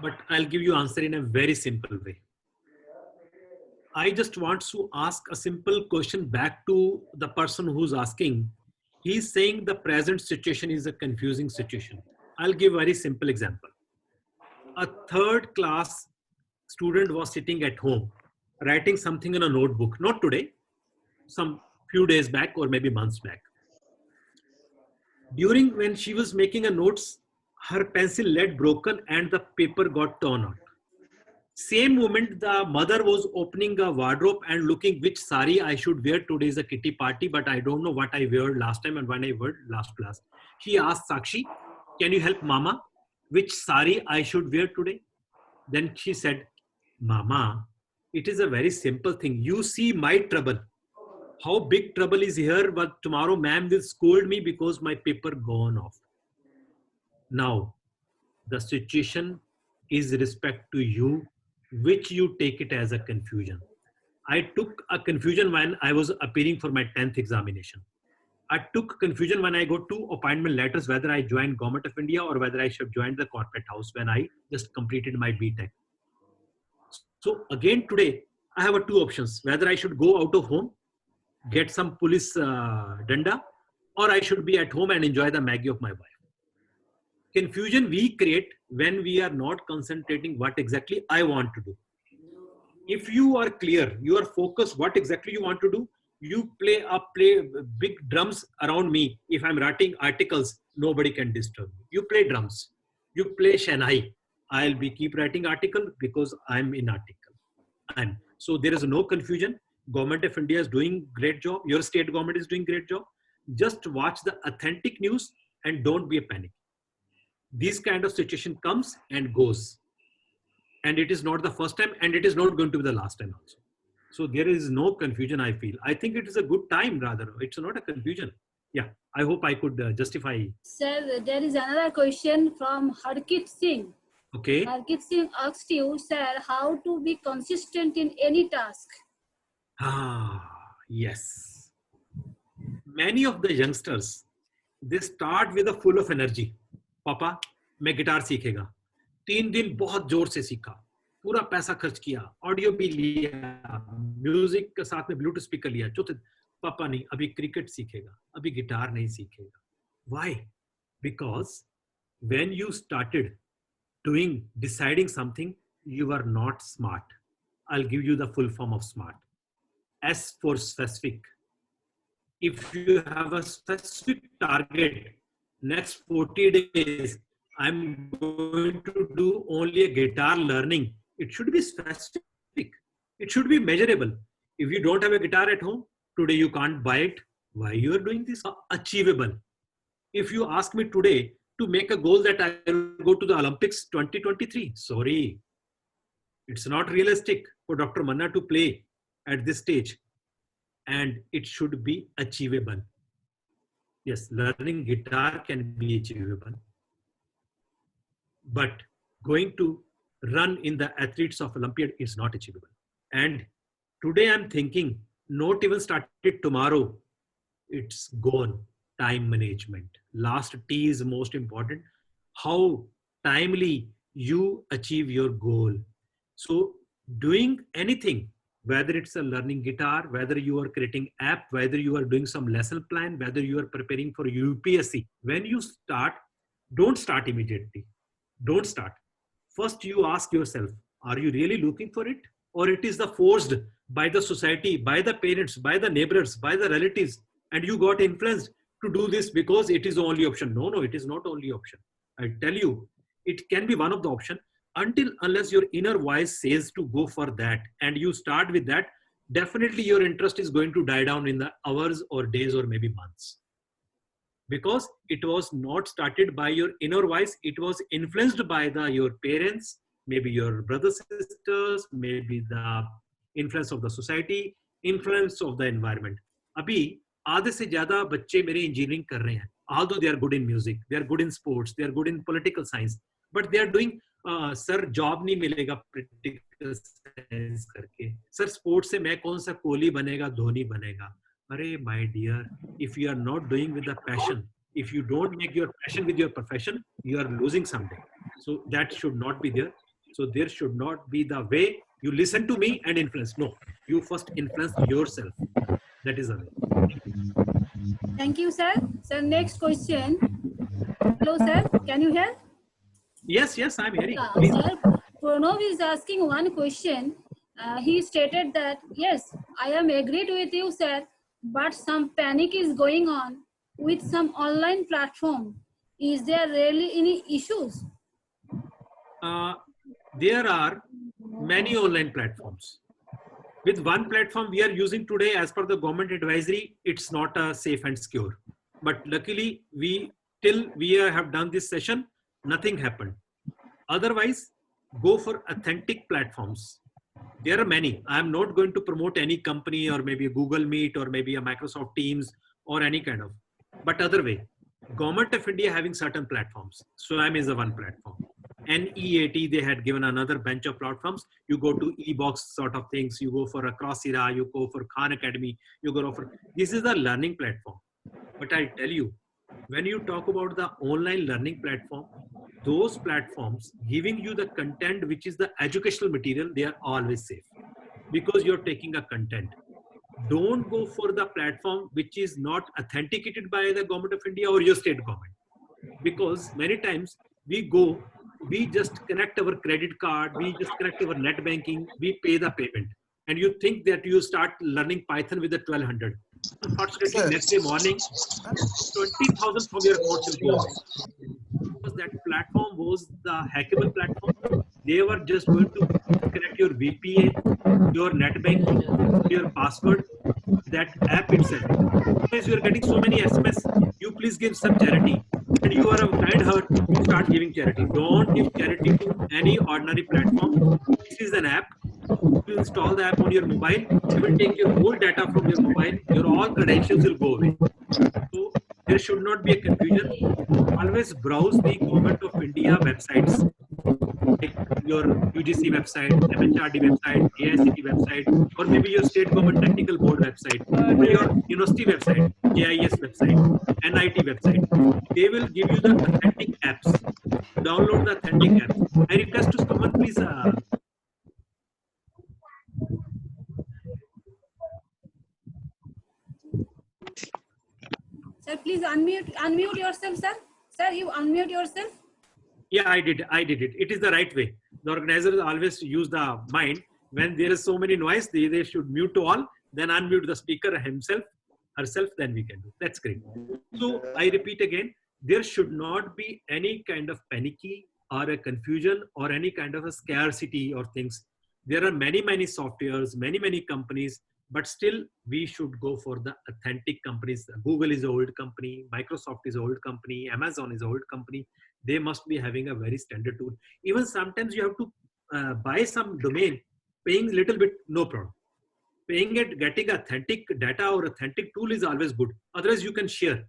but I'll give you answer in a very simple way. I just want to ask a simple question back to the person who's asking. He's saying the present situation is a confusing situation. I'll give a very simple example. A third class student was sitting at home, writing something in a notebook, not today, some few days back or maybe months back. When she was making a notes, her pencil lead broken and the paper got torn out. Same moment, the mother was opening a wardrobe and looking which sari I should wear. Today is a kitty party, but I don't know what I wear last time and when I wore last class. She asked Sakshi, can you help Mama? Which sari I should wear today? Then she said, Mama, it is a very simple thing. You see my trouble. How big trouble is here, but tomorrow ma'am will scold me because my paper gone off. Now, the situation is respect to you, which you take it as a confusion. I took a confusion when I was appearing for my 10th examination. I took confusion when I got 2 appointment letters, whether I joined Government of India or whether I should join the corporate house when I just completed my BTech. So again, today, I have 2 options, whether I should go out of home, get some police danda, or I should be at home and enjoy the Maggie of my wife. Confusion we create when we are not concentrating what exactly I want to do. If you are clear, you are focused what exactly you want to do, you play big drums around me. If I'm writing articles, nobody can disturb me. You play drums, you play Shanghai. I'll be keep writing article because I'm in article. So there is no confusion. Government of India is doing great job. Your state government is doing great job. Just watch the authentic news and don't be a panic. This kind of situation comes and goes. And it is not the first time and it is not going to be the last time also. So there is no confusion, I feel. I think it is a good time rather. It's not a confusion. Yeah, I hope I could justify. Sir, there is another question from Harkit Singh. Okay. Harkit Singh asked you, sir, how to be consistent in any task? Yes. Many of the youngsters, they start with a full of energy. पापा मैं guitar सीखेगा 3 दिन बहुत जोर से सीखा पूरा पैसा खर्च किया ऑडियो भी लिया म्यूजिक के साथ में ब्लूटूथ स्पीकर लिया चौथे पापा नहीं अभी क्रिकेट सीखेगा अभी गिटार नहीं सीखेगा why because when you started deciding something you are not smart. I'll give you the full form of smart. S for specific. If you have a specific target, next 40 days, I'm going to do only a guitar learning. It should be specific. It should be measurable. If you don't have a guitar at home, today you can't buy it. Why you are doing this? Achievable. If you ask me today to make a goal that I will go to the Olympics 2023, sorry. It's not realistic for Dr. Manna to play at this stage. And it should be achievable. Yes, learning guitar can be achievable. But going to run in the athletes of Olympiad is not achievable. And today I'm thinking, not even started tomorrow, it's gone. Time management. Last T is most important. How timely you achieve your goal. So doing anything, whether it's a learning guitar, whether you are creating app, whether you are doing some lesson plan, whether you are preparing for UPSC, when you start, don't start immediately. Don't start. First you ask yourself, are you really looking for it? Or it is the forced by the society, by the parents, by the neighbors, by the relatives, and you got influenced to do this because it is the only option. No, it is not only option. I tell you, it can be one of the option unless your inner voice says to go for that and you start with that, definitely your interest is going to die down in the hours or days or maybe months. Because it was not started by your inner voice, it was influenced by your parents, maybe your brothers, sisters, maybe the influence of the society, influence of the environment. Abhi, आधे से ज़्यादा बच्चे मेरे engineering कर रहे हैं. Although they are good in music, they are good in sports, they are good in political science, but they are doing sir job नहीं मिलेगा प्रैक्टिकल साइंस करके. सर स्पोर्ट्स से मैं कौन सा कोहली बनेगा, धोनी बनेगा. अरे my dear, if you are not doing with the passion, if you don't make your passion with your profession, you are losing something. So that should not be there. So there should not be the way you listen to me and influence. No, you first influence yourself. That is the way. Thank you, sir. Sir, next question. Hello, sir. Can you hear? Yes, I'm hearing. Sir, Pranav is asking one question. He stated that, yes, I am agreed with you, sir, but some panic is going on with some online platform. Is there really any issues? There are Many online platforms. With one platform we are using today, as per the government advisory, it's not safe and secure. But luckily, till we have done this session, nothing happened. Otherwise, go for authentic platforms. There are many. I am not going to promote any company or maybe Google Meet or maybe a Microsoft Teams or any kind of. But other way, Government of India having certain platforms. SWAYAM is the one platform. NEAT, they had given another bunch of platforms. You go to eBox sort of things. You go for a Coursera, you go for Khan Academy, you go for, this is the learning platform. But I tell you, when you talk about the online learning platform, those platforms giving you the content, which is the educational material, they are always safe because you're taking a content. Don't go for the platform which is not authenticated by the Government of India or your state government. Because many times we just connect our credit card, we just connect our net banking, we pay the payment. And you think that you start learning Python with the 1200. Unfortunately, next day morning, 20,000 from your account will go away. Because that platform was the hackable platform. They were just going to connect your VPA, your net banking, your password, that app itself. As you are getting so many SMS, you please give some charity. And you are a kind heart, you start giving charity. Don't give charity to any ordinary platform. This is an app. You install the app on your mobile, it will take your whole data from your mobile, your all credentials will go away. So there should not be a confusion. Always browse the Government of India websites, like your UGC website, MHRD website, AICT website, or maybe your state government technical board website, or your university website, JIS website, NIT website. They will give you the authentic apps. Download the authentic apps. I request to someone, please. Sir, please unmute yourself, sir. Sir, you unmute yourself. Yeah, I did it. It is the right way. The organizers always use the mind. When there is so many noise, they should mute to all, then unmute the speaker himself, herself, then we can do. That's great. So I repeat again, there should not be any kind of panicky or a confusion or any kind of a scarcity or things. There are many softwares, many companies, but still we should go for the authentic companies. Google is an old company, Microsoft is an old company, Amazon is an old company. They must be having a very standard tool. Even sometimes you have to buy some domain, paying little bit, no problem. Paying it, getting authentic data or authentic tool is always good. Otherwise you can share.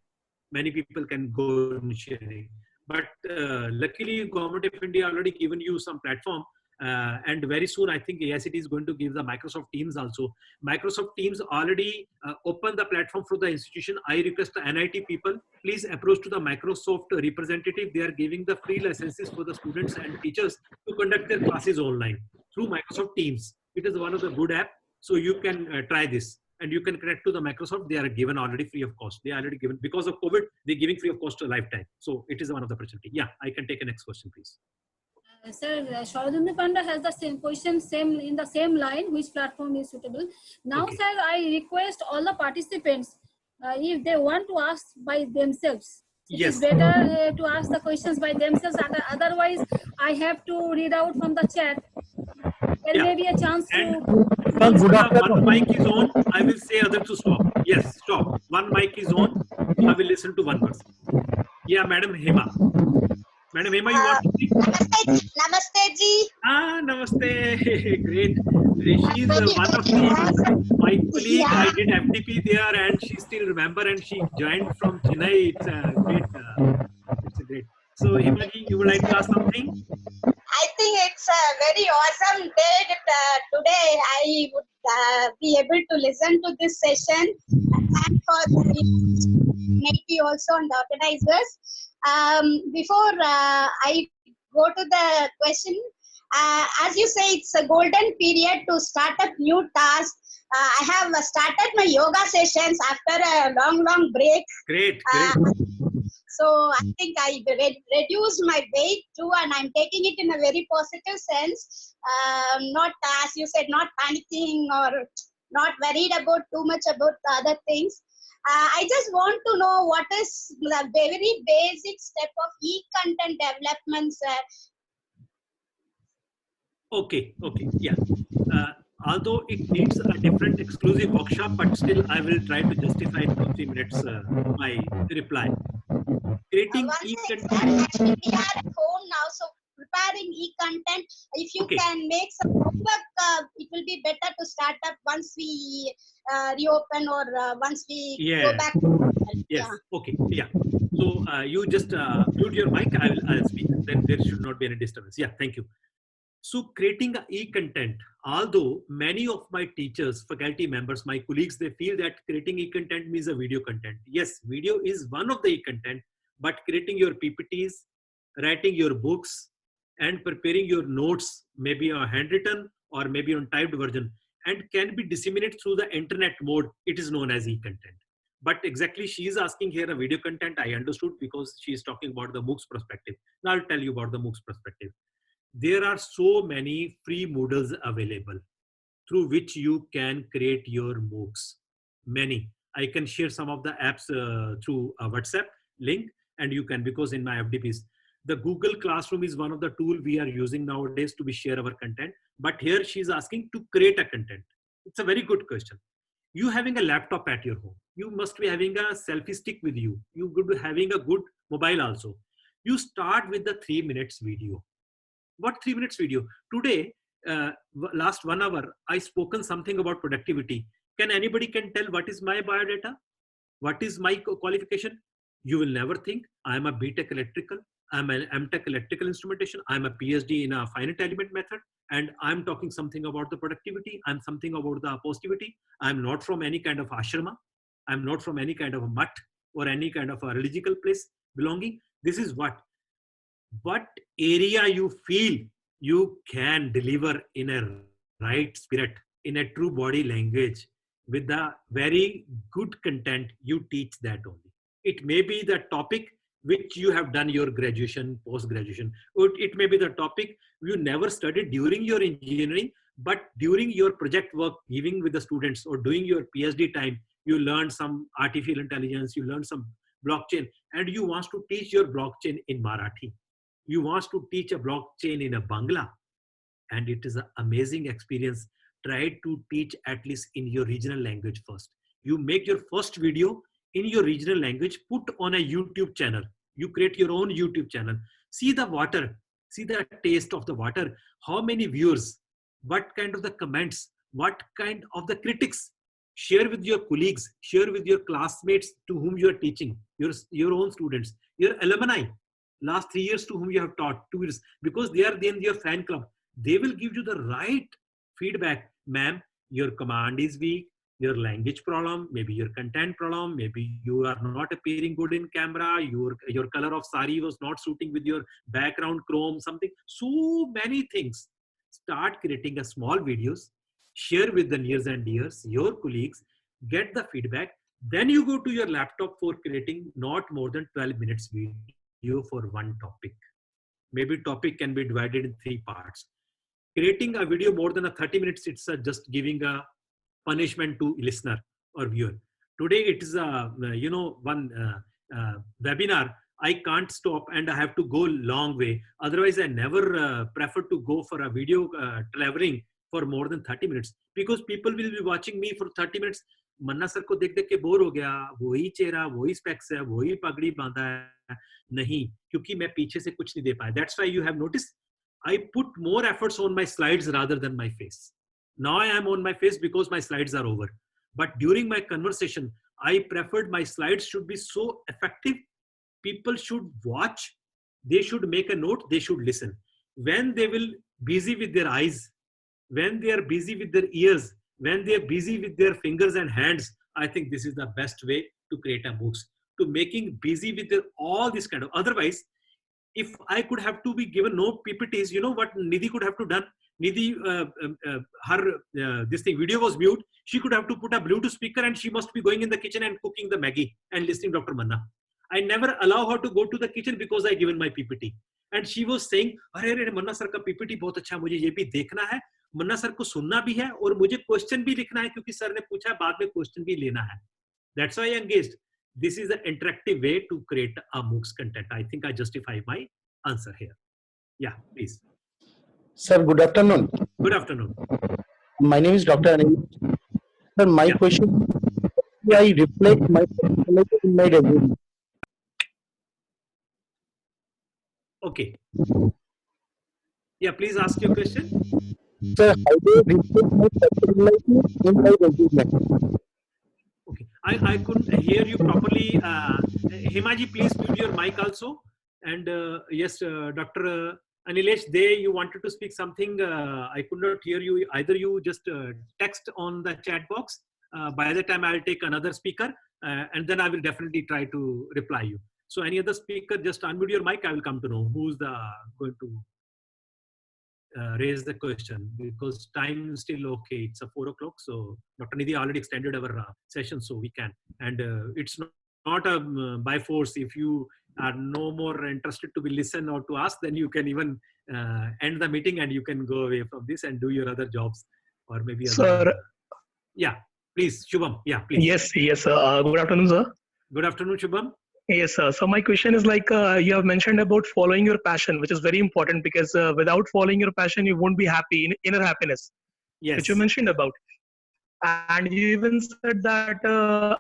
Many people can go and sharing. But luckily, Government of India already given you some platform. And very soon, I think AICT is going to give the Microsoft Teams also. Microsoft Teams already opened the platform for the institution. I request the NIT people, please approach to the Microsoft representative. They are giving the free licenses for the students and teachers to conduct their classes online through Microsoft Teams. It is one of the good app. So you can try this. And you can connect to the Microsoft. They are given already free of cost. They are already given, because of COVID, they're giving free of cost a lifetime. So it is one of the opportunity. Yeah, I can take a next question, please. Sir, Sharadendra Panda has the same question, in the same line, which platform is suitable. Now, Okay. sir, I request all the participants, if they want to ask by themselves, it is better to ask the questions by themselves. Otherwise, I have to read out from the chat. There may be a chance And to... once the one mic is on, I will say other to stop. Yes, stop. One mic is on. I will listen to one person. Yeah, Madam Hema. Madam Hema, you want to speak? Namaste ji. Namaste. Great. She is one of my colleague. I did FTP there, and she still remember, and she joined from Chennai. It's a great. It's a great. So Hema ji, you would like to ask something? I think it's a very awesome day that today I would be able to listen to this session. And for the maybe also and the organizers. Before I go to the question, as you say, it's a golden period to start up new tasks. I have started my yoga sessions after a long break. Great. So I think I reduced my weight too, and I'm taking it in a very positive sense. Not, as you said, not panicking or not worried about too much about the other things. I just want to know what is the very basic step of e-content development, sir. Okay, okay, yeah. Although it needs a different exclusive workshop, but still I will try to justify in 2-3 minutes my reply. Creating One sec, e-content. sir. Actually, we are at home now, so preparing e-content. If you Okay, can make some homework, it will be better to start up once we reopen or once we go yeah, back to normal. yes, Yeah. okay, yeah. So you just mute your mic. I'll speak. Then there should not be any disturbance. Yeah, thank you. So creating a e-content, although many of my teachers, faculty members, my colleagues, they feel that creating e-content means a video content. Yes, video is one of the e-content, but creating your PPTs, writing your books, and preparing your notes, maybe a handwritten or maybe on typed version, and can be disseminated through the internet mode, it is known as e-content. But exactly, she is asking here a video content. I understood because she is talking about the MOOCs perspective. Now I'll tell you about the MOOCs perspective. There are so many free Moodles available through which you can create your MOOCs. Many. I can share some of the apps through a WhatsApp link, and you can, because in my FDPs, the Google Classroom is one of the tool we are using nowadays to be share our content. But here she's asking to create a content. It's a very good question. You having a laptop at your home, you must be having a selfie stick with you. You could be having a good mobile also. You start with the 3 minutes video. What 3 minutes video? Today, last 1 hour, I spoken something about productivity. Can anybody can tell what is my biodata? What is my qualification? You will never think I am a BTech electrical. I'm an MTech electrical instrumentation. I'm a PhD in a finite element method. And I'm talking something about the productivity. I'm something about the positivity. I'm not from any kind of ashrama. I'm not from any kind of a mutt or any kind of a religious place belonging. This is what area you feel you can deliver in a right spirit, in a true body language, with the very good content, you teach that only. It may be the topic which you have done your graduation, post-graduation, or it may be the topic you never studied during your engineering, but during your project work, giving with the students or doing your PhD time, you learn some artificial intelligence, you learn some blockchain, and you want to teach your blockchain in Marathi. You want to teach a blockchain in a Bangla, and it is an amazing experience. Try to teach at least in your regional language first. You make your first video in your regional language, put on a YouTube channel. You create your own YouTube channel. See the water, see the taste of the water. How many viewers, what kind of the comments, what kind of the critics. Share with your colleagues, share with your classmates to whom you are teaching, your own students, your alumni, last 3 years to whom you have taught, 2 years, because they are in your fan club. They will give you the right feedback. Ma'am, your command is weak, your language problem, maybe your content problem, maybe you are not appearing good in camera, your color of sari was not suiting with your background chrome, something. So many things. Start creating a small videos, share with the nears and dears, your colleagues, get the feedback. Then you go to your laptop for creating not more than 12 minutes video for one topic. Maybe topic can be divided in 3 parts. Creating a video more than a 30 minutes, it's just giving a punishment to listener or viewer. Today it is a one webinar. I can't stop and I have to go long way. Otherwise, I never prefer to go for a video traveling for more than 30 minutes, because people will be watching me for 30 minutes. Manna sir को देख देख के bore हो गया, वही चेहरा, वही specs है, वही पगड़ी बांधा है. नहीं, क्योंकि मैं पीछे से कुछ नहीं दे पाया. That's why you have noticed I put more efforts on my slides rather than my face. Now I am on my face because my slides are over. But during my conversation, I preferred my slides should be so effective. People should watch. They should make a note. They should listen. When they will busy with their eyes, when they are busy with their ears, when they are busy with their fingers and hands, I think this is the best way to create a MOOCs. To making busy with their, all this kind of. Otherwise, if I could have to be given no PPTs, you know what Nidhi could have to done? Nidhi, this thing, video was mute. She could have to put a Bluetooth speaker and she must be going in the kitchen and cooking the Maggie and listening to Dr. Manna. I never allow her to go to the kitchen because I given my PPT. And she was saying, अरे Manna sir का PPT बहुत अच्छा, मुझे ये भी देखना है, Manna sir को सुनना भी है और मुझे question भी लिखना है क्योंकि sir ने पूछा है, बाद में question भी लेना है. That's why I engaged. This is an interactive way to create a MOOCs content. I think I justify my answer here. Yeah, please. Sir, good afternoon. Good afternoon. My name is Dr. Anil. Sir, my Yeah. question is, I reflect my personality in my resume. Okay. Yeah, please ask your question. Sir, how do I reflect my personality in my resume? Okay. I couldn't hear you properly. Himaji, please mute your mic also. And yes, Dr. Anilesh, you wanted to speak something. I could not hear you. Either you just text on the chat box. By the time I'll take another speaker, and then I will definitely try to reply you. So any other speaker, just unmute your mic. I will come to know who's going to raise the question, because time is still okay. It's a 4 o'clock. So Dr. Nidhi already extended our session, so we can. And it's not by force. If you are no more interested to be listen or to ask, then you can even end the meeting and you can go away from this and do your other jobs, or maybe Sir. other. Yeah, please, Shubham. Yeah, please. Yes. Good afternoon, sir. Good afternoon, Shubham. Yes, sir. So my question is like you have mentioned about following your passion, which is very important because without following your passion, you won't be happy in inner happiness, Yes. which you mentioned about. And you even said that a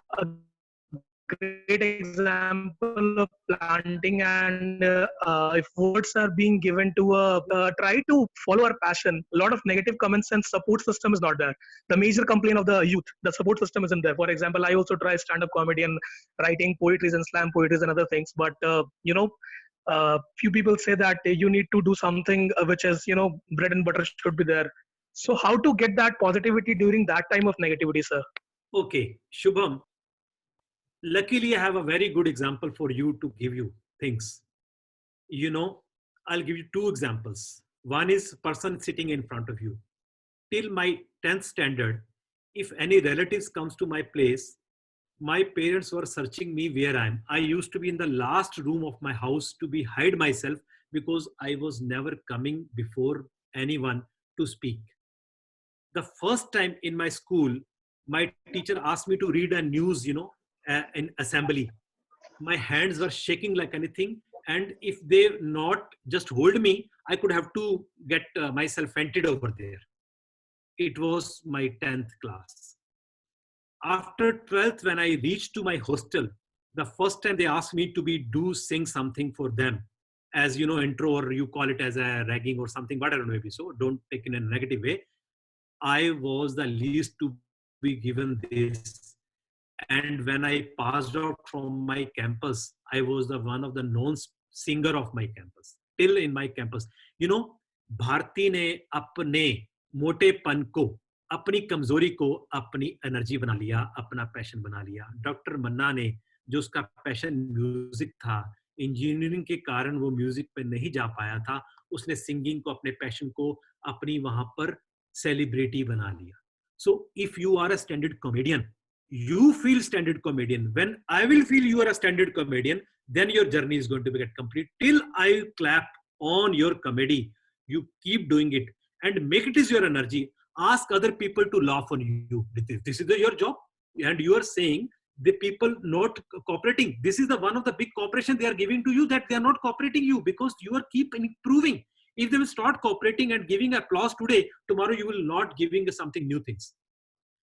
great example of planting and if words are being given to try to follow our passion, a lot of negative comments and support system is not there. The major complaint of the youth, the support system isn't there. For example, I also try stand-up comedy and writing poetries and slam poetries and other things, but few people say that you need to do something which is bread and butter should be there. So how to get that positivity during that time of negativity, sir? Okay, Shubham. Luckily, I have a very good example for you to give you things. I'll give you 2 examples. One is person sitting in front of you. Till my 10th standard, if any relatives comes to my place, my parents were searching me where I am. I used to be in the last room of my house to be hide myself because I was never coming before anyone to speak. The first time in my school, my teacher asked me to read a news, in assembly. My hands were shaking like anything. And if they not just hold me, I could have to get myself fainted over there. It was my 10th class. After 12th, when I reached to my hostel, the first time they asked me to sing something for them, as intro, or you call it as a ragging or something, but I don't know, maybe so, don't take it in a negative way. I was the least to be given this. And when I passed out from my campus, I was the one of the known singer of my campus, till in my campus. Bharti ne apne motepan ko, अपनी कमजोरी को अपनी energy बना लिया, अपना passion बना लिया. Doctor मन्ना ने, जो उसका पैशन म्यूजिक था, इंजीनियरिंग के कारण वो म्यूजिक पे नहीं जा पाया था, उसने सिंगिंग को, अपने पैशन को अपनी वहां पर सेलिब्रिटी बना लिया. So if you are a standard comedian, you feel standard comedian. When I will feel you are a standard comedian, then your journey is going to get complete. Till I clap on your comedy, you keep doing it and make it is your energy. Ask other people to laugh on you. This is your job. And you are saying the people not cooperating. This is the one of the big cooperation they are giving to you, that they are not cooperating you because you are keep improving. If they will start cooperating and giving applause today, tomorrow you will not giving something new things.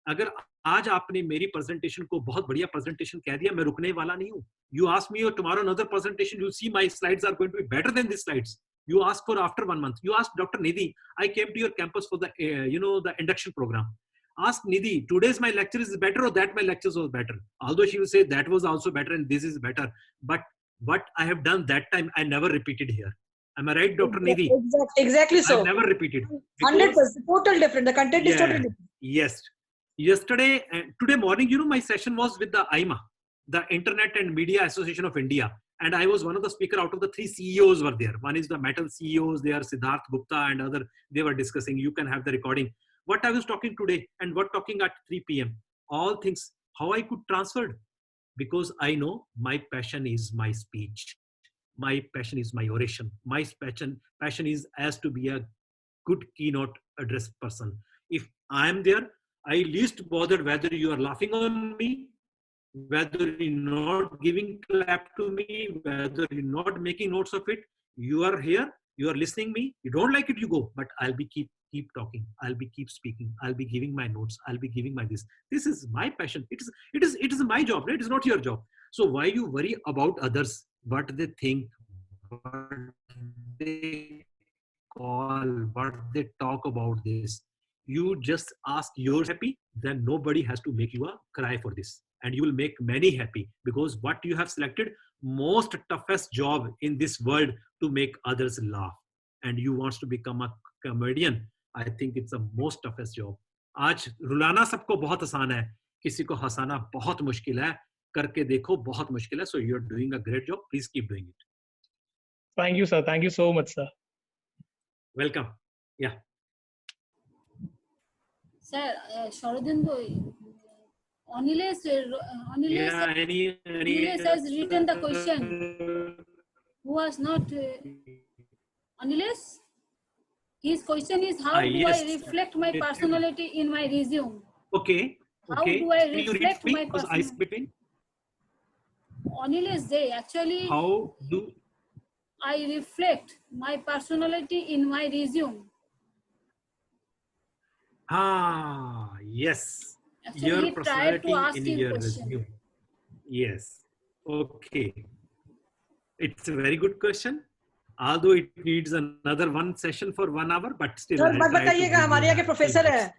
अगर आज आपने मेरी presentation को बहुत बढ़िया presentation कह दिया, मैं रुकने वाला नहीं हूँ. You ask me tomorrow another presentation, you'll see my slides are going to be better than these slides. You ask for after 1 month. You ask Dr. Nidhi, I came to your campus for the the induction program. Ask Nidhi, today's my lecture is better or that my lectures was better. Although she will say that was also better and this is better. But what I have done that time, I never repeated here. Am I right, Dr. Nidhi? Exactly so. I never repeated. 100%. Total different. The content is totally different. Yes. Yesterday, today morning, my session was with the IMA, the Internet and Media Association of India. And I was one of the speakers out of the 3 CEOs were there. One is the metal CEOs, they are Siddharth Gupta and other, they were discussing. You can have the recording. What I was talking today and what talking at 3 p.m. All things, how I could transfer. Because I know my passion is my speech. My passion is my oration. My passion is as to be a good keynote address person. If I am there, I least bothered whether you are laughing on me, whether you're not giving clap to me, whether you're not making notes of it. You are here, You are listening me. You don't like it, you go. But I'll be keep talking. I'll be keep speaking. I'll be giving my notes. I'll be giving my this. This is my passion. It is my job. Right? It is not your job. So why you worry about others? What they think? What they call? What they talk about this? You just ask yours happy. Then nobody has to make you a cry for this, and you will make many happy because what you have selected most toughest job in this world to make others laugh, and you wants to become a comedian. I think it's the most toughest job. आज रुलाना सबको बहुत आसान है, किसी को हंसाना बहुत मुश्किल है. करके देखो, बहुत मुश्किल है. So you're doing a great job. Please keep doing it. Thank you, sir. Thank you so much, sir. Welcome. Yeah. Sir, Sharadindu, Anilesh has written the question. Who was not Anilesh? His question is, how do yes. I reflect my personality in my resume? Okay. How do I Can you reflect read my because I personality? between. Anilesh, they actually, How do I reflect my personality in my resume. Yes. Actually, Your he tried to personality ask in him your question. resume. Yes. Okay. It's a very good question. Although it needs another one session for 1 hour, but still. Sir मत बताइएगा, हमारे यहाँ के professor है.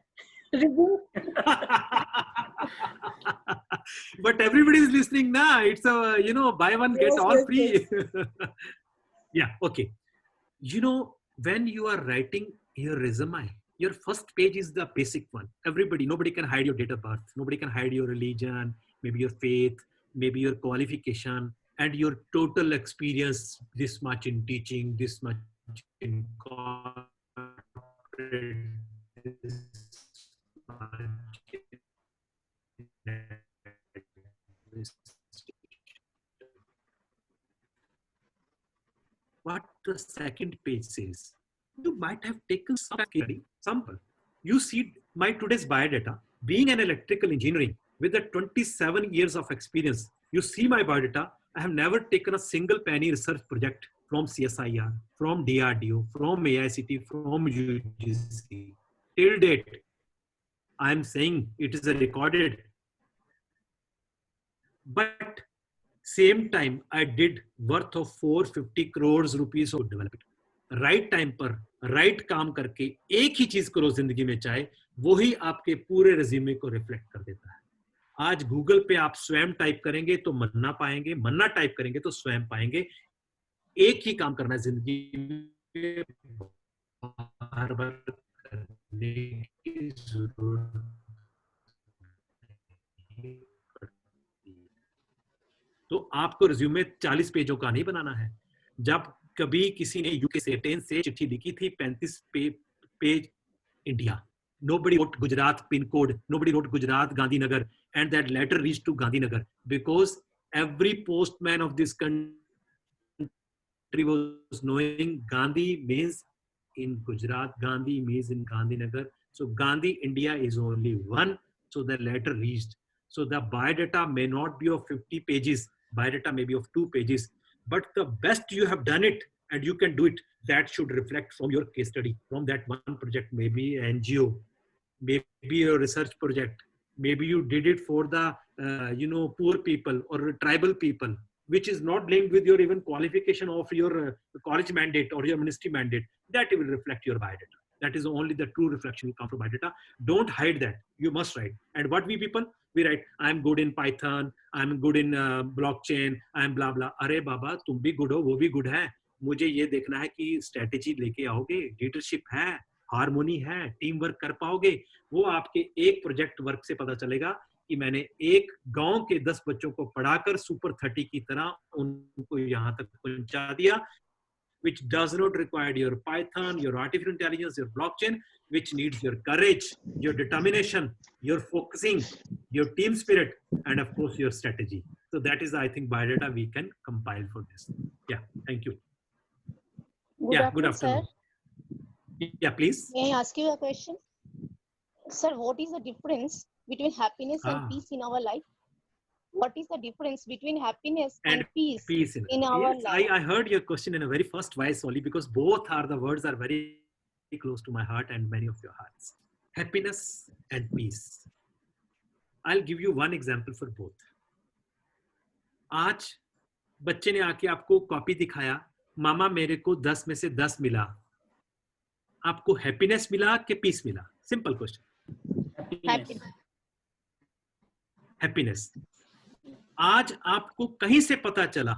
But everybody is listening now. It's a, buy one get Yes, all yes, free. Yeah. Okay. When you are writing your resume, your first page is the basic one. Nobody can hide your date of birth. Nobody can hide your religion, maybe your faith, maybe your qualification, and your total experience, this much in teaching, this much in corporate, this much in what the second page says. You might have taken some sample. You see my today's biodata, being an electrical engineering with a 27 years of experience. You see my biodata. I have never taken a single penny research project from CSIR, from DRDO, from AICT, from UGC. Till date, I am saying it is a recorded. But same time, I did worth of 450 crores rupees to develop it. Right time पर right काम करके एक ही चीज करो जिंदगी में चाहे, वो ही आपके पूरे रिज्यूमे को रिफ्लेक्ट कर देता है. आज गूगल पे आप स्वयं टाइप करेंगे तो मन्ना पाएंगे, मन्ना टाइप करेंगे तो स्वयं पाएंगे. एक ही काम करना है जिंदगी में, बार-बार करने की जरूरत. तो आपको रिज्यूमे 40 पेजों का नहीं बनाना है. जब कभी किसी ने यूके से 10 से चिट्ठी लिखी थी, 35 page India. Nobody wrote Gujarat pin code. Nobody wrote Gujarat Gandhinagar, and that letter reached to Gandhinagar because every postman of this country was knowing Gandhi means in Gujarat, Gandhi means in Gandhinagar. So Gandhi India is only one. So the letter reached. So the biodata may not be of 50 pages. Biodata may be of 2 pages. But the best you have done it, and you can do it, that should reflect from your case study, from that one project, maybe NGO, maybe your research project, maybe you did it for the poor people or tribal people, which is not linked with your even qualification of your college mandate or your ministry mandate. That will reflect your biodata. That is only the true reflection will come from biodata. Don't hide that. You must write. And what we people, we write, I'm good in Python, I'm good in blockchain, I'm blah blah. अरे बाबा, तुम भी good हो, वो भी good है. मुझे ये देखना है कि strategy लेके आओगे, leadership है, हार्मोनी है, टीम वर्क कर पाओगे. वो आपके एक प्रोजेक्ट वर्क से पता चलेगा कि मैंने एक गांव के 10 बच्चों को पढ़ाकर सुपर 30 की तरह उनको यहाँ तक पहुंचा दिया, which does not require your Python, your artificial intelligence, your blockchain, which needs your courage, your determination, your focusing, your team spirit, and of course your strategy. So that is, I think, biodata we can compile for this. Yeah, thank you. Good afternoon. Sir. Yeah, please. May I ask you a question? Sir, what is the difference between happiness and peace in our life? what is the difference between happiness And and peace peace in our yes, life? I heard your question in a very first voice only, because both are the words are very close to my heart and many of your hearts. Happiness and peace. I'll give you one example for both. आज बच्चे ने आके आपको copy दिखाया, मामा मेरे को 10 में से 10 मिला, आपको हैप्पीनेस मिला कि पीस मिला? Simple question. Happiness. हैप्पीनेस. आज आपको कहीं से पता चला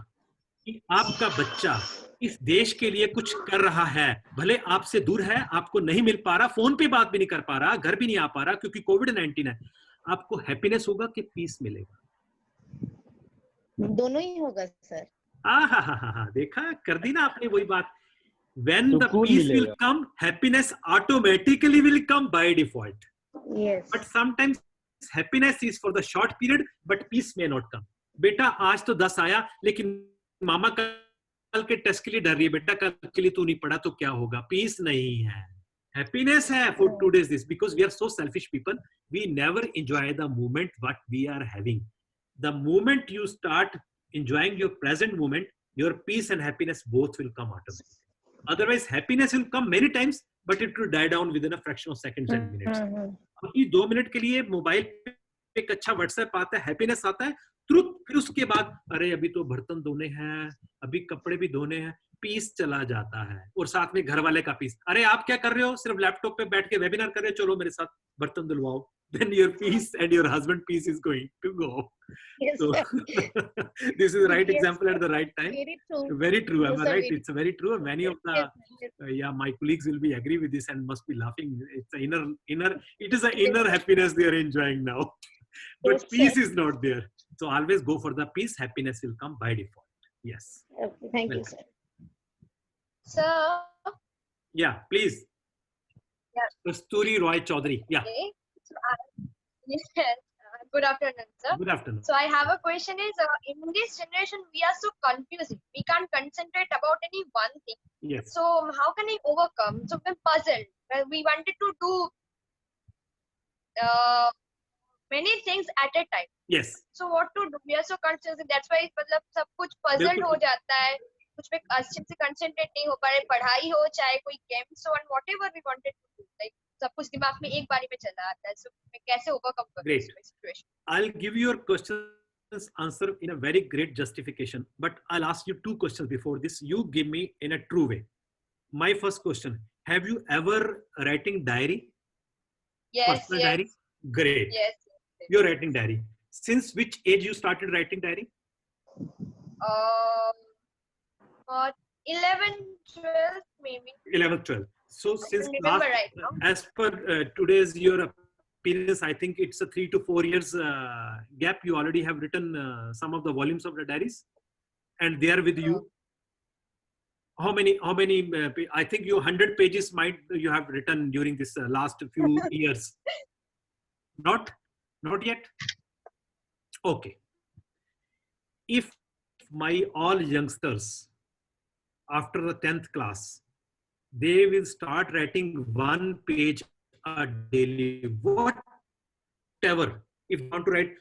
कि आपका बच्चा इस देश के लिए कुछ कर रहा है, भले आपसे दूर है, आपको नहीं मिल पा रहा, फोन पे बात भी नहीं कर पा रहा, घर भी नहीं आ पा रहा क्योंकि कोविड-19 है, आपको हैप्पीनेस होगा कि पीस मिलेगा? दोनों ही होगा सर. हा, देखा, कर दी ना आपने वही बात. When the सुकून peace will मिलेगा. come, happiness automatically will come by default. Yes. But sometimes happiness is for the short period, but peace may not come. बेटा आज तो 10 आया, लेकिन मामा कल के टेस्ट के लिए डर रही है, बेटा कल के लिए तू नहीं पढ़ा तो क्या होगा? पीस नहीं है, happiness है for 2 days this, because we are so selfish people, we never enjoy the moment what we are having. The moment you start enjoying your present moment, your peace and happiness both will come automatically. Otherwise happiness will come many times, but it will die down within a fraction of seconds and minutes. अभी 2 minute के लिए mobile पे एक अच्छा WhatsApp आता है, happiness आता है तुरंत, फिर उसके बाद अरे अभी तो बर्तन धोने हैं, अभी कपड़े भी धोने हैं, पीस चला जाता है. और साथ में घर वाले का पीस, अरे आप क्या कर रहे हो, सिर्फ लैपटॉप पे बैठ के वेबिनार कर रहे हो, चलो मेरे साथ बर्तन धुलवाओ. Then your peace and your husband peace is going to go. Yes, So sir. this is the right Yes, example at the right time. Very true. Very true. Am Yes, I sir, right? very It's very true. Many of the Yes. my colleagues will be agree with this and must be laughing. It's an it is an inner happiness they are enjoying now. But Yes, peace sir. is not there. So always go for the peace. Happiness will come by default. Yes. Okay, thank you, Welcome. sir. So, Yeah, please. Yeah. Kasturi Roy Chaudhary. Yeah. okay. So, yes, good afternoon, sir. Good afternoon. So I have a question is, in this generation, we are so confused. We can't concentrate about any one thing. Yes. So how can I overcome? So we're puzzled. Well, we wanted to do many things at a time. Yes. So what to do? We are so confused. That's why मतलब सब कुछ puzzled बिल्कुल. हो जाता है. कुछ पे अच्छे से concentrate नहीं हो पा रहे. पढ़ाई हो चाहे कोई games हो, and whatever we wanted to do, like सब कुछ दिमाग में एक बारी में चला आता है. So मैं कैसे overcome करूँ Great. इस situation? I'll give you your questions answer in a very great justification, but I'll ask you 2 questions before this. You give me in a true way. My first question: have you ever writing diary? Yes, Personal yes, diary? Great. yes. You're writing diary. Since which age you started writing diary? 11, 12 maybe. 11th, 12th. So I since don't remember right now. as per today's your appearance, I think it's a 3 to 4 years gap. You already have written some of the volumes of the diaries, and they are with you. How many? I think you 100 pages might you have written during this last few years. Not yet. Okay. If my all youngsters after the 10th class, they will start writing 1 page a daily, whatever. If you want to write,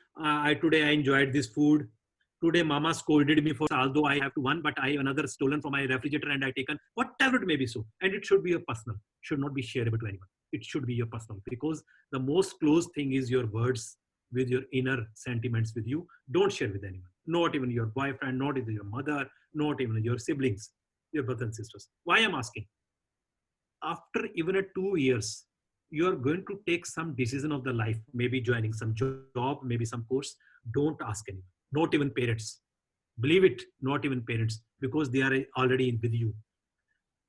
today I enjoyed this food. Today mama scolded me for, although I have to one, but I another stolen from my refrigerator and I taken, whatever it may be so. And it should be your personal, should not be shareable to anyone. It should be your personal, because the most close thing is your words with your inner sentiments with you. Don't share with anyone, not even your boyfriend, not even your mother, not even your siblings, your brothers and sisters. Why I'm asking? After even 2 years, you are going to take some decision of the life, maybe joining some job, maybe some course. Don't ask anyone, not even parents. Believe it, not even parents, because they are already with you.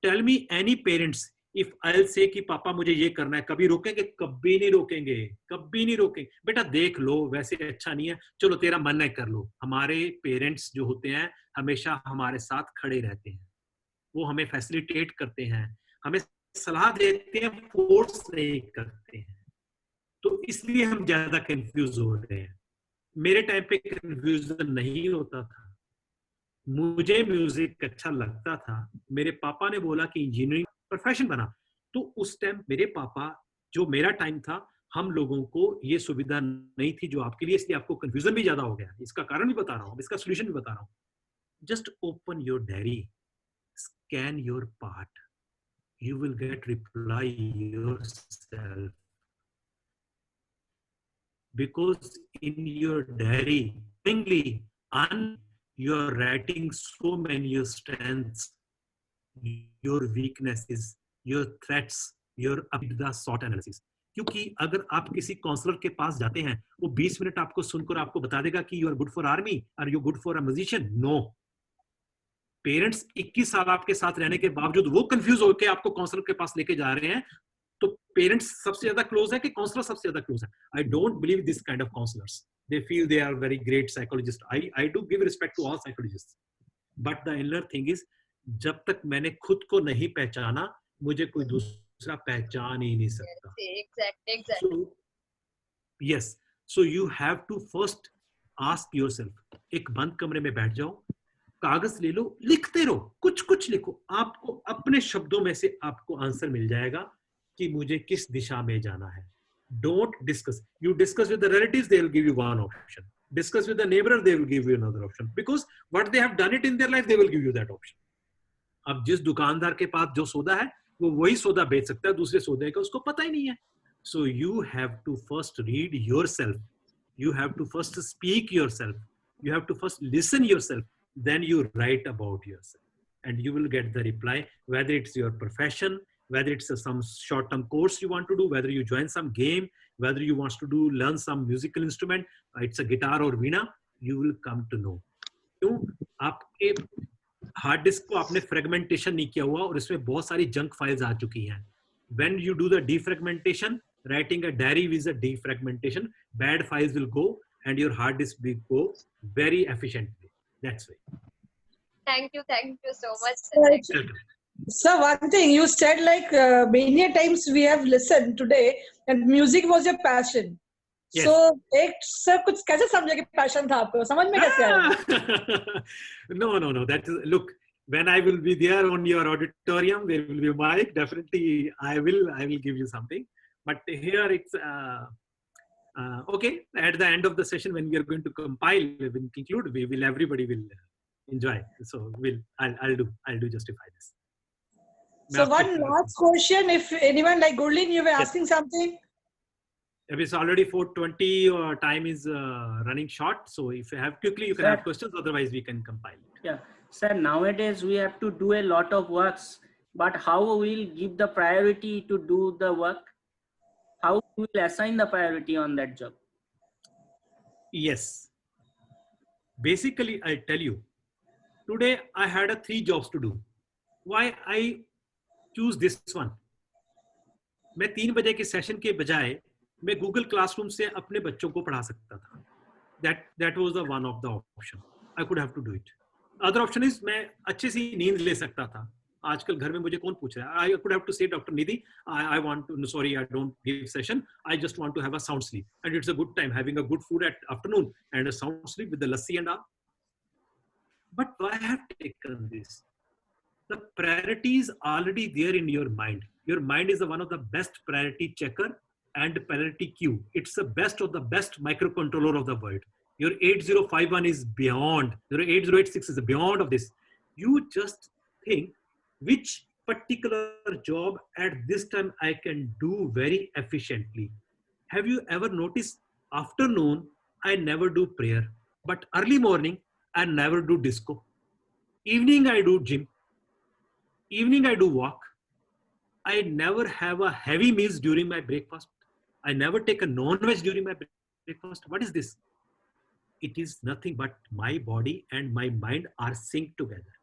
Tell me any parents, if I'll say कि पापा मुझे ये करना है, कभी रोकेंगे? कभी नहीं रोकेंगे, कभी नहीं रोकेंगे. बेटा देख लो, वैसे अच्छा नहीं है, चलो तेरा मन है कर लो. हमारे पेरेंट्स जो होते हैं हमेशा हमारे साथ खड़े रहते हैं, वो हमें फैसिलिटेट करते हैं, हमें सलाह देते हैं, फोर्स नहीं करते हैं. तो इसलिए हम ज्यादा कंफ्यूज हो रहे हैं. मेरे टाइम पे कंफ्यूजन नहीं होता था. मुझे म्यूजिक अच्छा लगता था. मेरे पापा ने बोला कि इंजीनियरिंग प्रोफेशन बना, तो उस टाइम मेरे पापा, जो मेरा टाइम था, हम लोगों को ये सुविधा नहीं थी जो आपके लिए, इसलिए आपको कंफ्यूजन भी ज्यादा हो गया। इसका कारण भी बता रहा हूँ, इसका सोल्यूशन भी बता रहा हूँ। Just open your diary, scan your part, you will get reply yourself, because in your diary you are writing so many your strengths, your weaknesses, your threats, your the SWOT analysis. क्योंकि अगर आप किसी counsellor के पास जाते हैं, वो 20 minute आपको सुनकर आपको बता देगा कि you are good for army और you good for a musician. No, parents 21 साल आपके साथ रहने के बावजूद वो कंफ्यूज होकर आपको काउंसलर के पास लेके जा रहे हैं, तो पेरेंट्स सबसे ज्यादा क्लोज है कि काउंसलर सबसे ज्यादा क्लोज है? I don't believe this kind of counsellors, they feel they are very great psychologist. I do give respect to all psychologist, but the inner thing is, जब तक मैंने खुद को नहीं पहचाना, मुझे कोई दूसरा पहचान ही नहीं सकता। Exactly. Yes, so you have to first ask yourself, एक बंद कमरे में बैठ जाओ, कागज ले लो, लिखते रहो, कुछ कुछ लिखो, आपको अपने शब्दों में से आपको आंसर मिल जाएगा कि मुझे किस दिशा में जाना है। Don't discuss, you discuss with the relatives, they will give you one option, discuss with the neighbour, they will give you another option, because what they have done it in their life, they will give you that option. अब जिस दुकानदार के पास जो सौदा है, वो वही सौदा बेच सकता है, दूसरे सौदे का उसको पता ही नहीं है। So you have to first read yourself, you have to first speak yourself, you have to first listen yourself, then you write about yourself, and you will get the reply, whether it's your profession, whether it's some short term course you want to do, whether you join some game, whether you want to learn some musical instrument, it's a guitar or veena, you will come to know. क्यों? आपके hard disk को आपने fragmentation नहीं किया हुआ और इसमें बहुत सारी जंक फाइल्स आ चुकी हैं। When you do the defragmentation, writing a diary is a defragmentation, bad files will go and your hard disk will go very efficiently. That's why. Thank you so much. Right. So one thing you said, like many times we have listened today, and music was your passion. Yes. So एक sir कुछ कैसे समझे कि passion था आपको, समझ में कैसे आया? No. That is, look, when I will be there on your auditorium, there will be a mic. Definitely, I will give you something. But here it's okay. At the end of the session, when we are going to compile, when conclude, everybody will enjoy. So I'll do justify this. So one last question, if anyone like Gurleen, you were asking something. It's already 4:20. Time is running short. So if you have quickly, you can have questions. Otherwise, we can compile it. Yeah, sir. Nowadays we have to do a lot of works, but how we'll give the priority to do the work? How we'll assign the priority on that job? Yes. Basically, I'll tell you. Today I had 3 jobs to do. Why I choose this one? मैं 3 बजे के session के बजाय मैं Google classroom से अपने बच्चों को पढ़ा सकता था. That was the one of the option. I could have to do it. Other option is मैं अच्छे से नींद ले सकता था. आजकल घर में मुझे कौन पूछ रहा है? I could have to say, Dr. Nidhi, I want to, sorry, I don't give session. I just want to have a sound sleep. And it's a good time having a good food at afternoon and a sound sleep with the lassi and all. But why have taken this? The priority is already there in your mind. Your mind is one of the best priority checker and priority queue. It's the best of the best microcontroller of the world. Your 8051 is beyond. Your 8086 is beyond of this. You just think which particular job at this time I can do very efficiently. Have you ever noticed afternoon, I never do prayer, but early morning, I never do disco. Evening, I do gym. Evening, I do walk. I never have a heavy meals during my breakfast. I never take a non-veg during my breakfast. What is this? It is nothing but my body and my mind are synced together.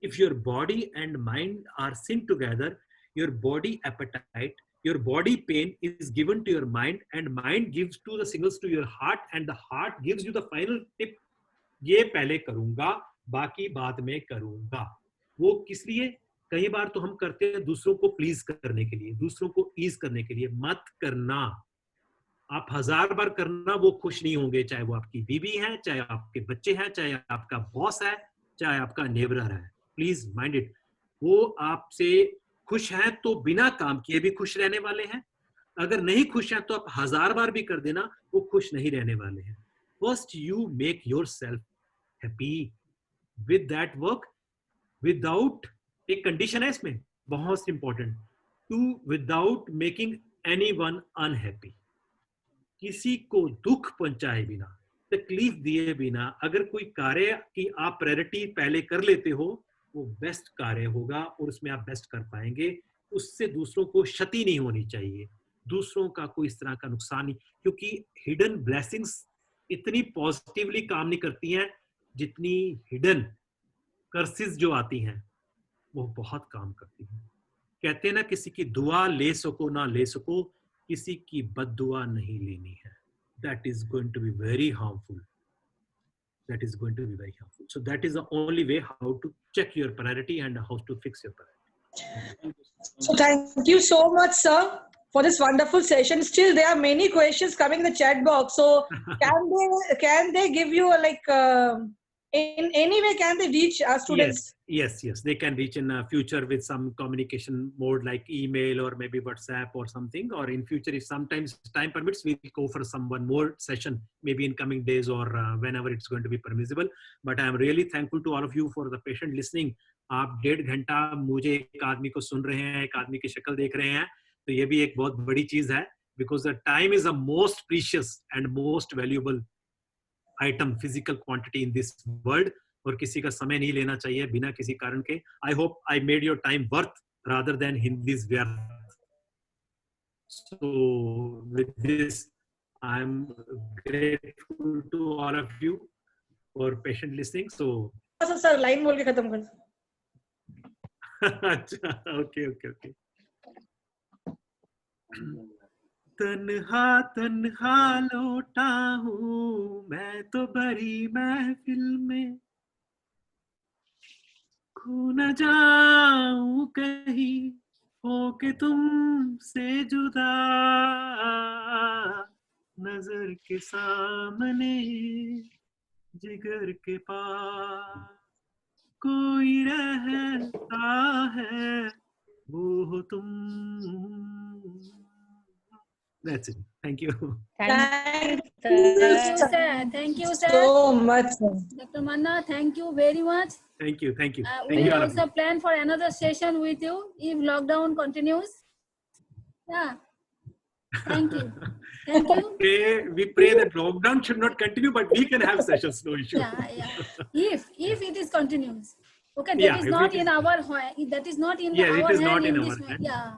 If your body and mind are synced together, your body appetite, your body pain is given to your mind, and mind gives to the signals to your heart, and the heart gives you the final tip. ये पहले करूंगा, बाकी बाद में करूंगा. वो किस लिए? कई बार तो हम करते हैं दूसरों को प्लीज करने के लिए, दूसरों को ईज करने के लिए. मत करना. आप 1000 बार करना, वो खुश नहीं होंगे. चाहे वो आपकी बीवी है, चाहे आपके बच्चे हैं, चाहे आपका बॉस है, चाहे आपका नेबर है. Please mind it. वो आपसे खुश हैं तो बिना काम किए भी खुश रहने वाले हैं. अगर नहीं खुश हैं तो आप 1000 बार भी कर देना, वो खुश नहीं रहने वाले हैं. First you make yourself happy with that work, without, एक कंडीशन है इसमें बहुत important, to without making anyone unhappy. किसी को दुख पहुंचाए बिना, तकलीफ दिए बिना अगर कोई कार्य की आप प्रायोरिटी पहले कर लेते हो, वो बेस्ट कार्य होगा और उसमें आप बेस्ट कर पाएंगे. उससे दूसरों को क्षति नहीं होनी चाहिए, दूसरों का कोई इस तरह का नुकसान नहीं, क्योंकि हिडन ब्लेसिंग्स इतनी पॉजिटिवली काम नहीं करती हैं जितनी हिडन कर्सेस जो आती हैं वो बहुत काम करती हैं. कहते हैं ना, किसी की दुआ ले सको ना ले सको, किसी की बद्दुआ नहीं लेनी है. That is going to be very harmful. That is going to be very harmful. So that is the only way how to check your priority and how to fix your priority. So thank you so much, sir, for this wonderful session. Still, there are many questions coming in the chat box. So can they give you like in any way can they reach our students? Yes. They can reach in future with some communication mode like email or maybe WhatsApp or something. Or in future, if sometimes time permits, we'll go for one more session, maybe in coming days or whenever it's going to be permissible. But I am really thankful to all of you for the patient listening. आप 1.5 घंटा मुझे एक आदमी को सुन रहे हैं, एक आदमी की शक्ल देख रहे हैं, तो ये भी एक बहुत बड़ी चीज है. Because the time is the most precious and most valuable item, physical quantity in this world. और किसी का समय नहीं लेना चाहिए बिना किसी कारण के. I hope I made your time worth rather than Hindi's व्यर्थ. So with this, I'm grateful to all of you for patient listening. So sir line बोल के खत्म कर. अच्छा, okay. तन्हा तन्हा लौटा हूँ मैं तो बड़ी महफिल में, खो न जाऊं कहीं होके तुमसे जुदा, नजर के सामने जिगर के पास कोई रहता है, वो हो तुम. That's it. Thank you. Thank Thank you, sir. Thank you, sir. so much, sir. Dr. Manna, thank you very much. Thank you. We Thank will you all of also you. plan for another session with you if lockdown continues. Yeah. Thank you. Thank you. We pray that lockdown should not continue, but we can have sessions, no issue. Yeah. If it is continues. Okay, Yeah, that is if not it in our hand. That is not in Yeah, our it is hand not in in our this way. hand. Yeah.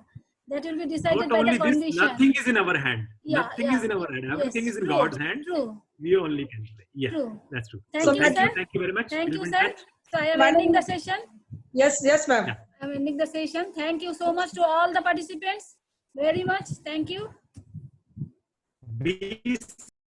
That will be decided Not by only the this, condition. nothing is in our hand. Yeah, Nothing is in our hand. Everything Yes, is in true, God's hand. True. We only can play. Yeah, True. that's true. Thank So you, Thank sir. you. Thank you very much. Thank We'll you, be in sir. touch. So I am Madam- ending the session. Yes, ma'am. Yeah. I am ending the session. Thank you so much to all the participants. Very much. Thank you. Be